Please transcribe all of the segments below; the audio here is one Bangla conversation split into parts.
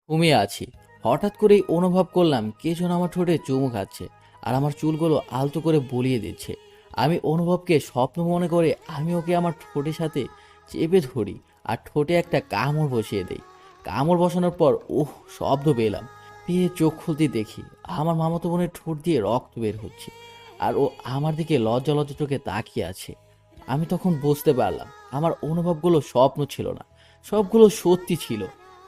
ঘুমিয়ে আছি। হঠাৎ করেই অনুভব করলাম কে যেন আমার ঠোঁটে চুমু খাচ্ছে আর আমার চুলগুলো আলতো করে বুলিয়ে দিচ্ছে। আমি অনুভবকে স্বপ্ন মনে করে আমি ওকে আমার ঠোঁটের সাথে চেপে ধরি আর ঠোঁটে একটা কামড় বসিয়ে দেই। কামড় বসানোর পর শব্দ পেলাম। পেয়ে চোখ খুলতে দেখি আমার মামাতো বোনের ঠোঁট দিয়ে রক্ত বের হচ্ছে আর ও আমার দিকে লজ্জা লজ্জা চোখে তাকিয়ে আছে। আমি তখন বুঝতে পারলাম আমার অনুভবগুলো স্বপ্ন ছিল না, সবগুলো সত্যি ছিল।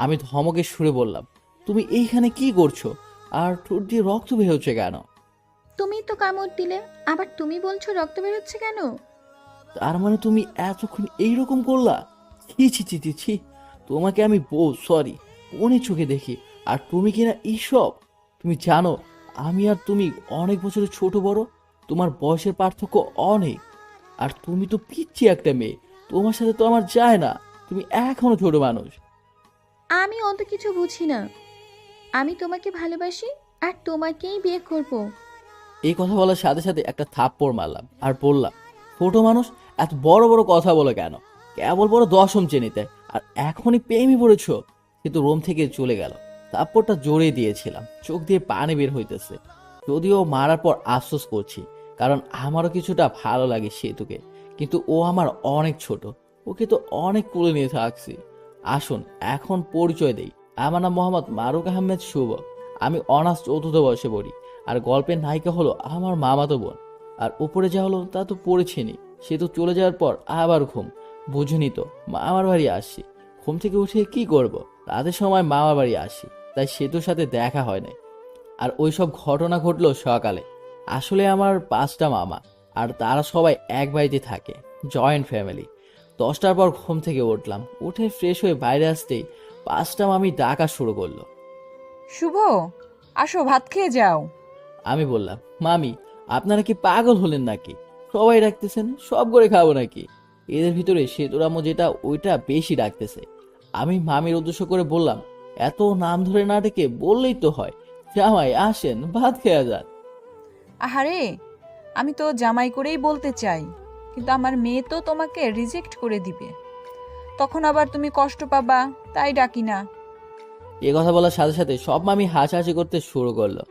আমি ধমকে সুরে বললাম, তুমি এইখানে কি করছো? আর ঠোঁট দিয়ে রক্ত বের হচ্ছে কেন? তুমিই তো কামড় দিলে, আবার তুমি বলছো রক্ত বেরোচ্ছে কেন? তার মানে তুমি এতক্ষণ এইরকম করলা? ছি ছি ছি ছি ছি। তোমাকে আমি সরি বোনের চোখে দেখি, আর তুমি কিনা এইসব। তুমি জানো আমি আর তুমি অনেক বছরের ছোট বড়, তোমার বয়সের পার্থক্য অনেক। আর তুমি তো পিচ্ছি একটা মেয়ে, তোমার সাথে তো আমার যায় না। তুমি এখনো ছোট মানুষ। আমি অত কিছু বুঝি না। আমি তোমাকে ভালোবাসি আর তোমাকেই বিয়ে করব। এই কথা বলার সাথে সাথে একটা থাপ্পড় মারলাম আর বললাম, ছোট মানুষ এত বড় বড় কথা বলে কেন? কেবল বড় দশম শ্রেণীতে, আর এখনই প্রেমই পড়েছ? কিন্তু রুম থেকে চলে গেল। থাপ্পড়টা জোরে দিয়েছিলাম, চোখ দিয়ে পানি বের হইতেছে। যদিও মারার পর আফসোস করছি, কারণ আমারও কিছুটা ভালো লাগে সেতুকে। কিন্তু ও আমার অনেক ছোট, ওকে তো অনেক কুলে নিয়ে থাকছি। আসুন এখন পরিচয় দেই। আমার নাম মোহাম্মদ মারুক আহমেদ শুভ। আমি অনার্স চতুর্থ বর্ষে পড়ি। আর গল্পের নায়িকা হলো আমার মামাতো বোন। আর উপরে যা হলো তা তো পড়েছিনি। সে তো চলে যাওয়ার পর আবার ঘুম। বুঝুনি তো, মামার বাড়ি আসছি। ঘুম থেকে উঠে কি করব? রাতের সময় মামার বাড়ি আসি, তাই সেতুর সাথে দেখা হয় না। আর ওই সব ঘটনা ঘটলো সকালে। আসলে আমার 5টা মামা, আর তারা সবাই এক বাড়িতে থাকে, জয়েন্ট ফ্যামিলি। 10টার পর ঘুম থেকে উঠলাম, উঠে ফ্রেশ হয়ে বাইরে আসতেই 5টা মামি ডাকা শুরু করলো। শুভ, আসো ভাত খেয়ে যাও। আমি বললাম, মামি আপনারা কি পাগল হলেন নাকি? সবাই ডাকতেছেন, সব করে খাবো নাকি? এদের ভিতরে সেতুরামও যেটা ওইটা বেশি ডাকতেছে। আমি মামির উদ্দেশ্য করে বললাম, এত নাম ধরে না ডেকে বললেই তো হয়, জামাই আসেন ভাত খেয়ে যান। আহারে, আমি তো জামাই করেই বলতে চাই, কিন্তু আমার মেয়ে তো তোমাকে রিজেক্ট করে দিবে। তখন আবার তুমি কষ্ট পাবা, তাই ডাকি না। এ কথা বলার সাথে সাথে সব মামি হাসাহাসি করতে শুরু করলো।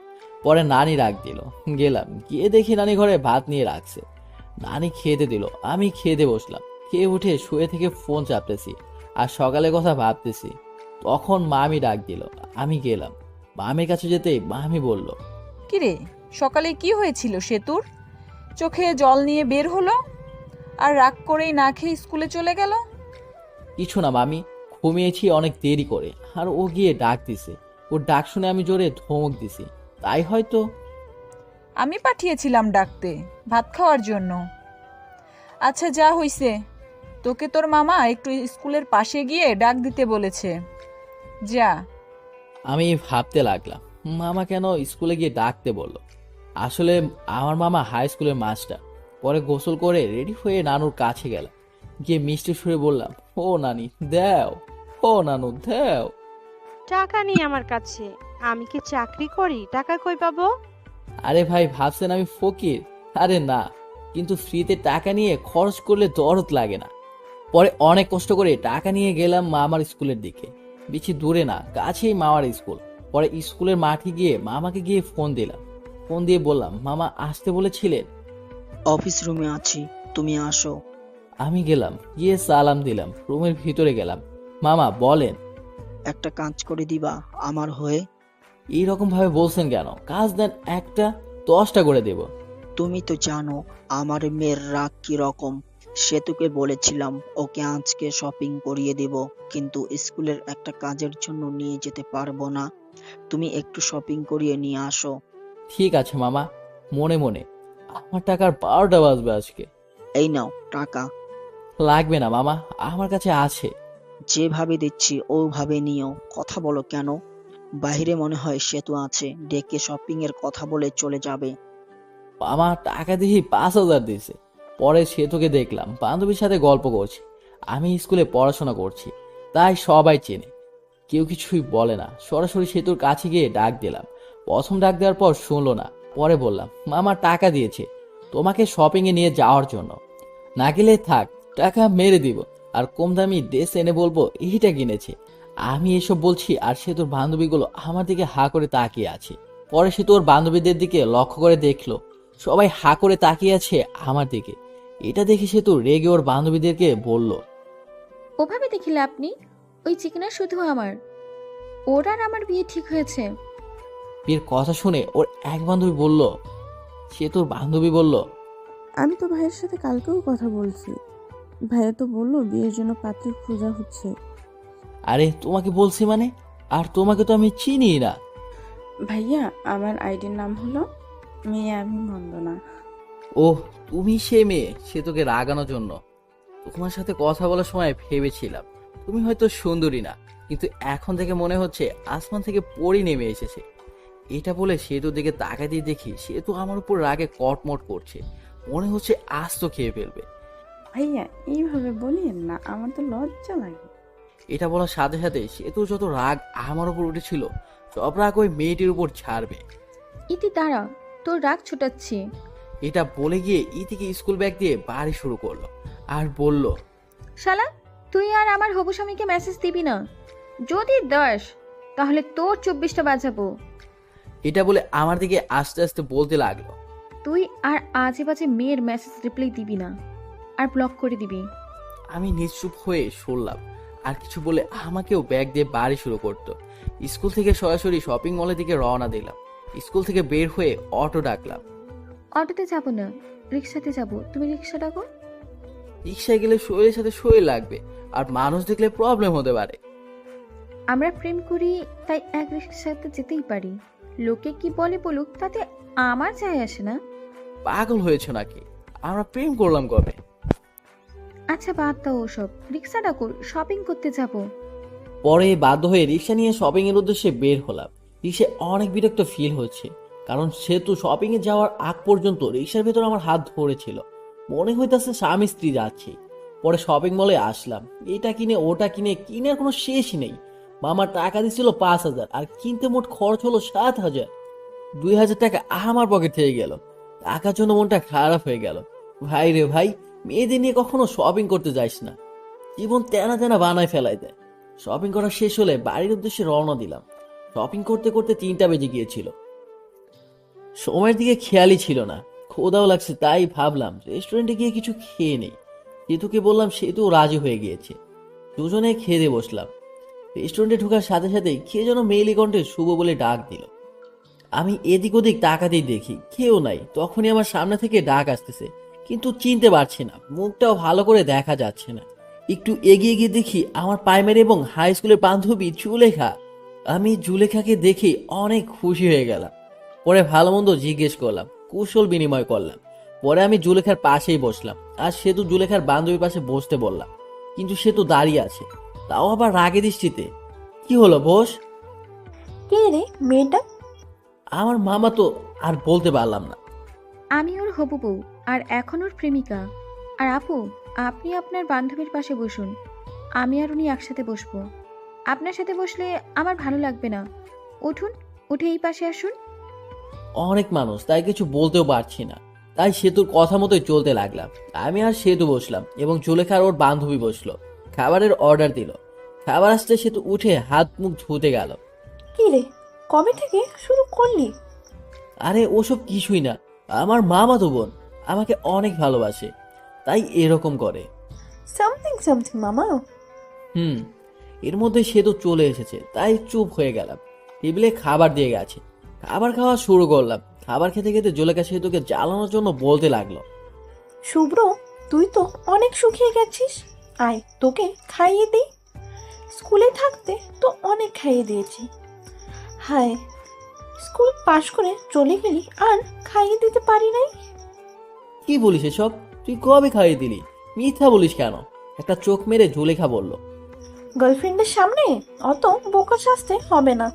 পরে নানি রাগ দিল। গেলাম, গিয়ে দেখি নানি ঘরে ভাত নিয়ে রাখছে। নানি খেতে দিল, আমি খেতে বসলাম। খেয়ে উঠে শুয়ে থেকে ফোন চাপতেছি আর সকালের কথা ভাবতেছি। তখন মামি ডাক দিল। আমি গেলাম। মামির কাছে যেতেই মামি বলল, কিরে, সকালে কি হয়েছিল সেতুর? চোখে জল নিয়ে বের হলো, আর রাগ করেই না খেয়ে স্কুলে চলে গেল। কিছু না মামি, ঘুমিয়েছি অনেক দেরি করে, আর ও গিয়ে ডাক দিছে। ওর ডাক শুনে আমি জোরে ধমক দিছি, তাই হয়তো। আমি পাঠিয়েছিলাম ডাকতে, ভাত খাওয়ার জন্য। আচ্ছা, যা হইছে, তোকে তোর মামা একটু স্কুলের পাশে গিয়ে ডাক দিতে বলেছে। যা। আমি ভাবতে লাগলাম, মামা কেন স্কুলে গিয়ে ডাকতে বলল। আসলে আমার মামা হাই স্কুলের মাস্টার। পরে গোসল করে রেডি হয়ে নানুর কাছে গেলাম। গিয়ে মিষ্টি সুরে বললাম, ও নানি দেও, ও নানু দেও। টাকা নেই আমার কাছে। আমি কি চাকরি করি? টাকা কই পাবো? আরে ভাই, ভাবছেন আমি ফকির? আরে না, কিন্তু ফ্রিতে টাকা নিয়ে খরচ করলে দরদ লাগে না। পরে অনেক কষ্ট করে টাকা নিয়ে গেলাম মামার স্কুলের দিকে। বেশি দূরে না, কাছেই মামার স্কুল। পরে স্কুলের মাঠে গিয়ে মামাকে গিয়ে ফোন দিলাম। ফোন দিয়ে বললাম, মামা আসতে বলেছিলেন। অফিস রুমে আছি, তুমি আসো। আমি গেলাম, গিয়ে সালাম দিলাম, রুমের ভিতরে গেলাম। মামা বলেন। একটা কাজ করে দিবা আমার হয়ে? এইরকম ভাবে বলছেন কেন? কাজ দেন, একটা 10টা করে দেব। তুমি তো জানো আমার মেয়ের রাগ কি রকম। সেতুকে বলেছিলাম ওকে আজকে শপিং করিয়ে দিব, কিন্তু স্কুলের একটা কাজের জন্য নিয়ে যেতে পারবো না। তুমি একটু শপিং করিয়ে নিয়ে আসো। ঠিক আছে মামা। মনে মনে, আমার টাকার 12টা বাজবে আজকে। এই নাও টাকা। লাগবে না মামা, আমার কাছে আছে। যেভাবে দিচ্ছি ওভাবে নিও, কথা বলো কেন? বাইরে মনে হয় সেতু আছে, ডেকে শপিং এর কথা বলে চলে যাবে। মামা টাকা দিয়ে 5,000 দিয়েছে। পরে সেতুকে দেখলাম বান্ধবীর সাথে গল্প করছি। আমি স্কুলে পড়াশোনা করছি, তাই সবাই চেনে। কেউ কিছুই বলে না। সরাসরি সেতুর কাছে গিয়ে ডাক দিলাম। প্রথম ডাক দেওয়ার পর শুনলো না। পরে বললাম, মামা টাকা দিয়েছে তোমাকে শপিং এ নিয়ে যাওয়ার জন্য। না গেলে থাক, টাকা মেরে দিব। আর কম দামি ড্রেস এনে বলবো এইটা কিনেছে। আমি এসব বলছি আর সে তোর বান্ধবীগুলো আমার দিকে হা করে তাকিয়ে আছে। পরে সে তোর বান্ধবীদের দিকে লক্ষ্য করে দেখলো সবাই হা করে তাকিয়ে আছে আমার দিকে। এটা দেখে সে তো রেগে ওর বান্ধবীদেরকে বলল, ওভাবে দেখিলে আপনি ওই চিকেনার শুধু আমার, ওর আর আমার বিয়ে ঠিক হয়েছে। এর কথা শুনে ওর এক বান্ধবী বলল, সে তোর বান্ধবী বলল, আমি তো ভাইয়ের সাথে কালকেও কথা বলছি, ভাইয়া তো বললো বিয়ের জন্য পাত্রী খোঁজা হচ্ছে। আরে তোমাকে বলছি মানে? আর তোমাকে তো আমি চিনি না। ভাইয়া আমার আইডির নাম হলো মেয়ে আমি বন্দনা। ওহ, তুমি সে মেয়ে, সে তোকে রাগানোর জন্য। তোমার সাথে কথা বলার সময় ভেবেছিলাম তুমি হয়তো সুন্দরী না, কিন্তু এখন থেকে মনে হচ্ছে আসমান থেকে পরি নেমে এসেছে। এটা বলে সেতুর দিকে তাকাতেই দেখি সেতু আমার উপর রাগে কটমট করছে, মনে হচ্ছে আজ তো খেয়ে ফেলবে। ভাইয়া এইভাবে বলিয়েন না, আমার তো লজ্জা লাগে। এটা বলার সাথে সাথে সেতু যত রাগ আমার উপর উঠেছিল সব রাগ ওই মেয়েটির উপর ছাড়বে। ইতি দাঁড়া, তোর রাগ ছোটাচ্ছি। এটা বলে গিয়ে ইতিকে স্কুল ব্যাগ দিয়ে বাড়ি শুরু করলো আর বলল, শালা, তুই আর আমার হবু স্বামীকে মেসেজ দিবি না, যদি দাস তাহলে তোর 24টা বাজাবো। এটা বলে আমার দিকে আস্তে আস্তে বলতে লাগলো, তুই আর আজে বাজে মেয়ের মেসেজ রিপ্লাই দিবি না, আর ব্লক করে দিবি। আমি নিশ্চুপ হয়ে শুনলাম, আর কিছু বলে আমাকেও ব্যাগ দিয়ে বাড়ি শুরু করতো। স্কুল থেকে সরাসরি শপিং মলের দিকে রওনা দিলাম। স্কুল থেকে বের হয়ে অটো ডাকলাম। অটোতে যাবো না, রিক্সাতে যাব, তুমি রিক্সা ডাকো। রিক্সায় গেলে শরীরের সাথে শরীর লাগবে, আর মানুষ দেখলে প্রবলেম হতে পারে। আমরা প্রেম করি তাই এক রিক্সাতে যেতেই পারি, লোকে কি বলে বলুক তাতে আমার যায় আসে না। পাগল হয়েছে নাকি? আমরা প্রেম করলাম কবে? আচ্ছা বাদ দাও ওসব, রিক্সা ডাকো, শপিং করতে যাব। পরে বাধ্য হয়ে রিক্সা নিয়ে শপিং এর উদ্দেশ্যে বের হলাম। রিক্সায় অনেক বিরক্ত ফিল হচ্ছে, কারণ সেতু শপিং এ যাওয়ার আগ পর্যন্ত রিক্সার ভেতর আমার হাত ধরেছিল, মনে হইতাছে স্বামী স্ত্রী যাচ্ছি। পরে শপিং মলে আসলাম, এটা কিনে ওটা কিনে কিনে আর কোনো শেষই নেই। মামার টাকা দিছিল 5,000, আর কিনতে মোট খরচ হলো 7,000। 2,000 টাকা আমার পকেট থেকে গেল। টাকার জন্য মনটা খারাপ হয়ে গেল। ভাই রে ভাই, মেয়েদের নিয়ে কখনো শপিং করতে যাইস না, জীবন তেনা তেনা বানায় ফেলাই দেয়। শপিং করা শেষ হলে বাড়ির উদ্দেশ্যে রওনা দিলাম। শপিং করতে করতে 3টা বেজে গিয়েছিল। সময়ের দিকে খেয়ালই ছিল না, ক্ষুধাও লাগছে, তাই ভাবলাম রেস্টুরেন্টে গিয়ে কিছু খেয়ে নেই। সেতুকে বললাম, সেতুও রাজি হয়ে গিয়েছে। দুজনে খেয়ে বসলাম। রেস্টুরেন্টে ঢোকার সাথে সাথেই কে যেন মেইলি কণ্ঠে শুভ বলে ডাক দিল। আমি এদিক ওদিক তাকাতেই দেখি কেউ নাই। তখনই আমার সামনে থেকে ডাক আসতেছে, কিন্তু চিনতে পারছি না, মুখটাও ভালো করে দেখা যাচ্ছে না। একটু এগিয়ে গিয়ে দেখি আমার প্রাইমারি এবং হাই স্কুলের বান্ধবী জুলেখা। আমি জুলেখাকে দেখে অনেক খুশি হয়ে গেলাম। পরে ভালো মন্দ জিজ্ঞেস করলাম, কুশল বিনিময় করলাম। পরে আমি জুলেখার পাশেই বসলাম, আর সেতু জুলেখার বান্ধবীর পাশে বসতে বললাম, কিন্তু সে তো দাঁড়িয়ে আছে, তাও আবার রাগে দৃষ্টিতে। কি হলো বস? কে রে মেয়েটা? আমার মামা তো। আর বলতে পারলাম না। আমি ওর হবু বউ, আর এখন ওর প্রেমিকা। আর আপু, আপনি আপনার বান্ধবীর পাশে বসুন, আমি আর উনি একসাথে বসবো। আপনার সাথে বসলে আমার ভালো লাগবে না, উঠুন, উঠে এই পাশে আসুন। অনেক মানুষ, তাই কিছু বলতেও পারছি না। তাই সেতুর কথা মতোই চলতে লাগলাম। আমি আর সেতু বসলাম এবং জুলেখার ওর বান্ধবী বসলো। খাবারের অর্ডার দিল। খাবার আসতে সেতু উঠে হাত মুখ ধুতে গেল। কি রে, কবে থেকে শুরু করলি? আরে ওসব কিছুই না, আমার মামাতো বোন আমাকে অনেক ভালোবাসে, তাই এরকম করে। সামথিং সামথিং মামা। এর মধ্যে সেতু চলে এসেছে, তাই চুপ হয়ে গেলাম। টেবিলে খাবার দিয়ে গেছে, খাবার খাওয়া শুরু করলাম। খাবার খেতে খেতে জুলেখা সেতুকে জ্বালানোর জন্য বলতে লাগলো, শুভ্র, তুই তো অনেক শুকিয়ে গেছিস, আয় তোকে খাইয়ে দিই। স্কুলে থাকতে তো অনেক খাইয়ে দিয়েছি, হায় স্কুল পাশ করে চলে গেলি আর খাইয়ে দিতে পারি নাই। কি বলিস এসব? তুই কবে খাইয়ে দিলি? মিথ্যা বলিস কেন? একটা চোখ মেরে জুলেখা বলল। গার্লফ্রেন্ডের সামনে অত বোকা সাজতে হবে না।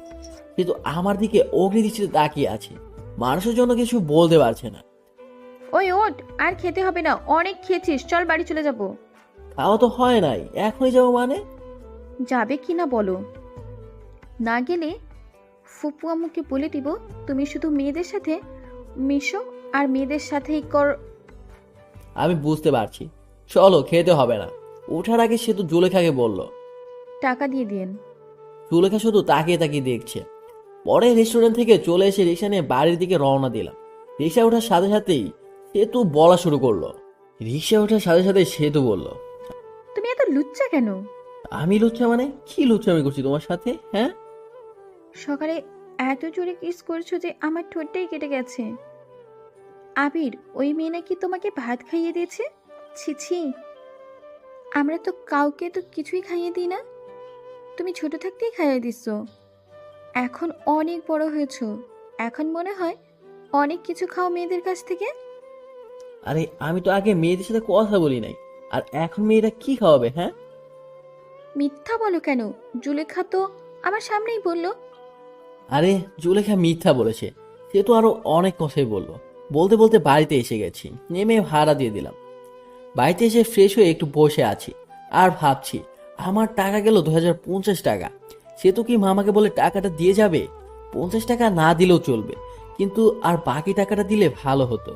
কিন্তু আমার দিকে অগ্নিদৃষ্টিতে তাকিয়ে আছে, মানুষের জন্য কিছু বলতে পারছে না। ওই ওঠ, আর খেতে হবে না, অনেক খেয়েছিস, চল বাড়ি চলে যাব। খাওয়া তো হয় নাই, এখনই যাবো মানে? যাবে কি না বলো? না গেলে ফুপু আম্মুকে বলে দিব তুমি শুধু মেয়েদের সাথে মিশো আর মেয়েদের সাথেই কর। আমি বুঝতে পারছি, চলো খেতে হবে না। ওঠার আগে সে তো জুলেখাকে বলল, টাকা দিয়ে দিন। সুলেখা শুধু তাকিয়ে তাকিয়ে দেখছে। পরে রেস্টুরেন্ট থেকে চলে এসে রিক্সা নিয়ে বাড়ির দিকে রওনা দিলাম। রিক্সা ওঠার সাথে সাথেই সেতু বলা শুরু করলো। সেতু বলল, তুমি এত লুচ্চা কেন? আমি লুচ্ছা মানে? কি লুচ্চামি করছি তোমার সাথে? হ্যাঁ, সকালে এত জোরে কিস করছো যে আমার ঠোঁটটাই কেটে গেছে। আবির, ওই মেয়ে নাকি তোমাকে ভাত খাইয়ে দিয়েছে? ছি ছি, আমরা তো কাউকে তো কিছুই খাইয়ে দিই না। তুমি ছোট থাকতেই খাইয়ে দিচ্ছ। এখন অনেক বড় হয়েছো, এখন মনে হয় অনেক কিছু খাও মেয়েদের কাছ থেকে। আরে আমি তো আগে মেয়েদের সাথে কথা বলি নাই, আর এখন মেয়েরা কি খাওয়াবে? হ্যাঁ, মিথ্যা বলো কেন? জুলেখা তো আমার সামনেই বলল। আরে জুলেখা মিথ্যা বলেছে, সে তো আরো অনেক কথাই বললো। বলতে বলতে বাড়িতে এসে গেছি, নেমে ভাড়া দিয়ে দিলাম। বাড়িতে এসে ফ্রেশ হয়ে একটু বসে আছি আর ভাবছি, আমার টাকা গেল 2050 টাকা। সে তো কি মামাকে বলে টাকাটা দিয়ে যাবে? 50 টাকা না দিলেও চলবে, কিন্তু আর বাকি টাকাটা দিলে ভালো হতো।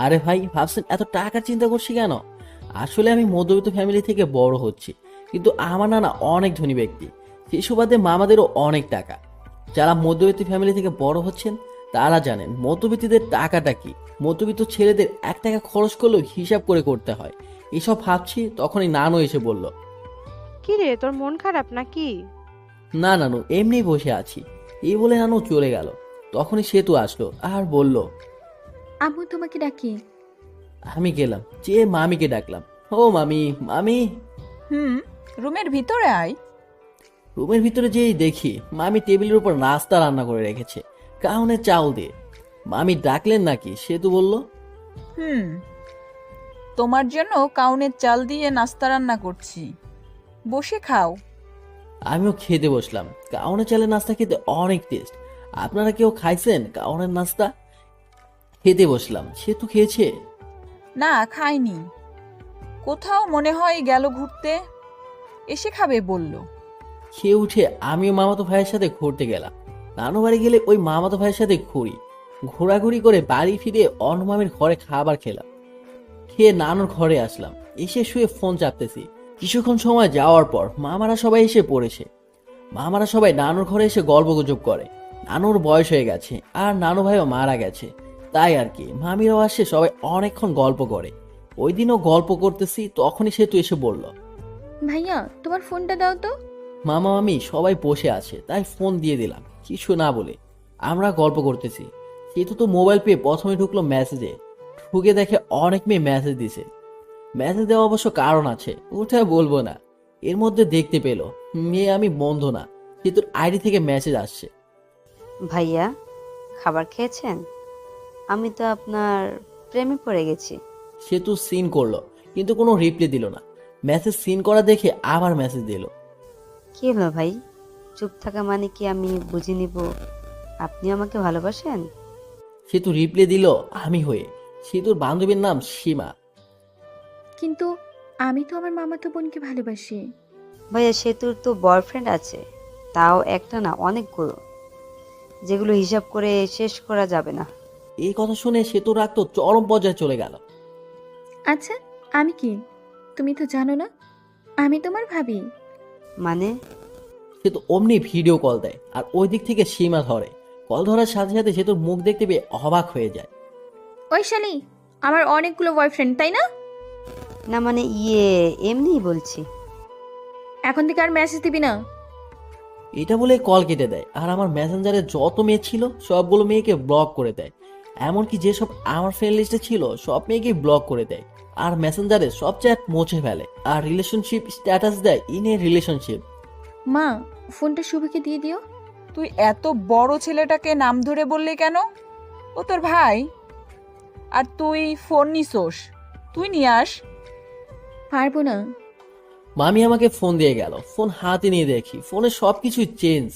আরে ভাই, ভাবছেন এত টাকার চিন্তা করছি কেন? আসলে আমি মধ্যবিত্ত ফ্যামিলি থেকে বড় হচ্ছি, কিন্তু আমার নানা অনেক ধনী ব্যক্তি। সেই সুবাদে মামাদেরও অনেক টাকা। যারা মধ্যবিত্ত ফ্যামিলি থেকে বড় হচ্ছেন তারা জানেন মধ্যবিত্তদের টাকাটা কি। মধ্যবিত্ত ছেলেদের 1 টাকা খরচ করলেও হিসাব করে করতে হয়। এসব ভাবছি, তখনই নানু এসে বলল, কি রে, তোর মন খারাপ নাকি? না নানু, এমনি বসে আছি। এই বলে নানু চলে গেল। তখনই সেতু আসলো আর বলল, আম্মু তোমাকে ডাকি। আমি গেলাম, যে মামিকে ডাকলাম, ও মামি, মামি। রুমের ভিতরে আয়। রুমের ভিতরে যেই দেখি মামি টেবিলের উপর নাস্তা রান্না করে রেখেছে, কাউনের চাউল দিয়ে। মামি ডাকলেন নাকি? সেতু বলল, তোমার জন্য কাউনের চাল দিয়ে নাস্তা রান্না করছি, বসে খাও। আমিও খেতে বসলাম। কাউনের চালের নাস্তা খেতে অনেক টেস্ট। আপনারা কেউ খাইছেন কাউনের নাস্তা? খেতে বসলাম। সেতু খেয়েছে? না, খাইনি। কোথাও মনে হয় গেল ঘুরতে, এসে খাবে বলল। খেয়ে উঠে আমিও মামাতো ভাইয়ের সাথে ঘুরতে গেলাম। নানু বাড়ি গেলে ওই মামাতো ভাইয়ের সাথে ঘুরি। ঘোরাঘুরি করে বাড়ি ফিরে অন্য মামির ঘরে খাবার খেলাম। খেয়ে নানুর ঘরে আসলাম। এসে শুয়ে ফোন চাপতেছি। কিছুক্ষণ সময় যাওয়ার পর মামারা সবাই এসে পড়েছে। মামারা সবাই নানুর ঘরে এসে গল্পগুজব করে। নানুর বয়স হয়ে গেছে আর নানু ভাইও মারা গেছে, তাই আর কি মামিরাও আসে, সবাই অনেকক্ষণ গল্প করে। ওই দিনও গল্প করতেছি, তখনই সেতু এসে বলল, ভাইয়া, তোমার ফোনটা দাও তো। মামা মামি সবাই বসে আছে, তাই ফোন দিয়ে দিলাম কিছু না বলে। আমরা গল্প করতেছি। সেতু তো মোবাইল পেয়ে প্রথমে ঢুকলো মেসেজে। ঢুকে দেখে অনেক মেয়ে মেসেজ দিছে। মেসেজ দেওয়া অবশ্য কারণ আছে, ওটা বলবো না। এর মধ্যে দেখতে পেল মেয়ে আমি বন্ধ না, সেতুর আইডি থেকে মেসেজ আসছে। ভাইয়া, খাবার খেয়েছেন? আমি তো আপনার প্রেমে পড়ে গেছি। সেতু সিন করলো, কিন্তু কোনো রিপ্লাই দিল না। মেসেজ সিন করা দেখে আবার মেসেজ দিল। কি হলো ভাই, চুপ থাকা মানে কি আমি বুঝে নিব আপনি আমাকে ভালোবাসেন? সেতু রিপ্লাই দিল আমি হয়ে। সেতুর বান্ধবীর নাম সীমা। কিন্তু আমি তো আমার মামাতো বোনকে ভালোবাসি। ভাইয়া, সেতুর তো বয়ফ্রেন্ড আছে, তাও একটা না অনেকগুলো, যেগুলো হিসাব করে শেষ করা যাবে না। এই কথা শুনে সেতু রাগ তো চরম পর্যায়ে চলে গেল। আচ্ছা, আমি কি? তুমি তো জানো না আমি তোমার ভাবি। মানে? সেতু অমনি ভিডিও কল দেয় আর ওই দিক থেকে সীমা ধরে। কল ধরার সাথে সাথে সেতুর মুখ দেখতে পেয়ে অবাক হয়ে যায়। ওই শালি, আমার অনেকগুলো বয়ফ্রেন্ড, তাই না? না মানে এমনিই বলছি। এখন থেকে আর মেসেজ দিবি না। এটা বলে কল কেটে দেয় আর আমার মেসেঞ্জারে যত মেয়ে ছিল সবগুলো মেয়েকে ব্লক করে দেয়। এমনকি যেসব আমার ফ্রেন্ড লিস্টে ছিল সব মেয়েকে ব্লক করে দেয় আর মেসেঞ্জারে সব চ্যাট মুছে ফেলে আর রিলেশনশিপ স্ট্যাটাস দেয় ইন এ রিলেশনশিপ। মা, ফোনটা শুভকে দিয়ে দিও। তুই এত বড় ছেলেটাকে নাম ধরে বললি কেন? ও তোর ভাই, আর তুই ফোন নিছোস, তুই নিয়ে আস। পারবো না। মামি আমাকে ফোন দিয়ে গেল। ফোন হাতে নিয়ে দেখি ফোনে সবকিছুই চেঞ্জ।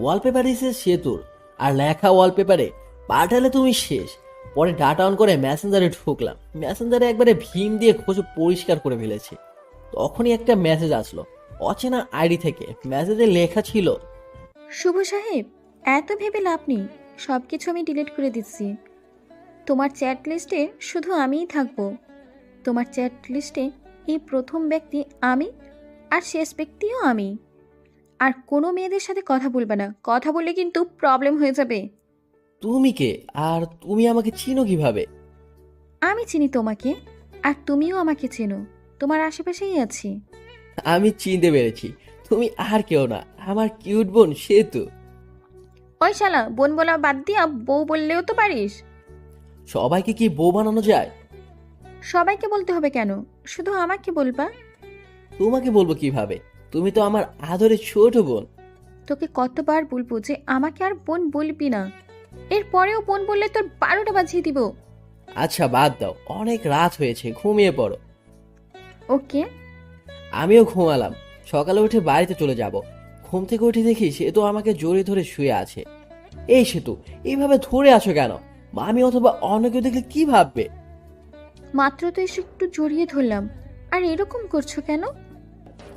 ওয়ালপেপার এসে সেতুর আর লেখা ওয়ালপেপারে, পাঠালে তুমি শেষ। পরে ডাটা অন করে মেসেঞ্জারে ঢুকলাম। মেসেঞ্জারে একবারে ভীম দিয়ে খোঁজে পরিষ্কার করে ফেলেছি। তখনই একটা মেসেজ আসলো অচেনা আইডি থেকে। মেসেজে লেখা ছিল, শুভ সাহেব, এত ভেবে লাভ নেই, সব কিছু আমি ডিলিট করে দিচ্ছি। তোমার চ্যাট লিস্টে শুধু আমিই থাকবো। তোমার চ্যাট লিস্টে এই প্রথম ব্যক্তি আমি, আর শেষ ব্যক্তিও আমি। আর কোনো মেয়েদের সাথে কথা বলবে না, কথা বললে কিন্তু প্রবলেম হয়ে যাবে। তুমি কে? আর তুমি আমাকে চিনো কিভাবে? আমি চিনি তোমাকে, আর তুমিও আমাকে চেনো, তোমার আশেপাশেই আছি। আমি চিনতে পেরেছি, তুমি আর কেউ না, আমার কিউট বোন সেতু। ওই শালা, বোন বলা বাদ দিয়া বউ বললেও তো পারিস। সবাইকে কি বউ বানানো যায়? সবাইকে বলতে হবে কেন, শুধু আমাকে বলবা। তোমাকে বলবো কিভাবে? তুমি তো আমার আদরের ছোট বোন। তোকে কতবার বলবো যে আমাকে আর বোন বলবি না, এরপরেও বোন বললে তোর 12টা বাজিয়ে দিব। আচ্ছা বাদ দাও, অনেক রাত হয়েছে, ঘুমিয়ে পড়ো। ওকে। আমিও ঘুমালাম। সকালে উঠে বাড়িতে চলে যাব। ঘুম থেকে উঠে দেখি সেতু আমাকে জড়িয়ে ধরে শুয়ে আছে। এই সেতু, এইভাবে ধরে আছো কেন? মামি অথবা অন্য কেউ দেখলে কি ভাববে? মাত্র তো এসে একটু জড়িয়ে ধরলাম, আর এরকম করছো কেন?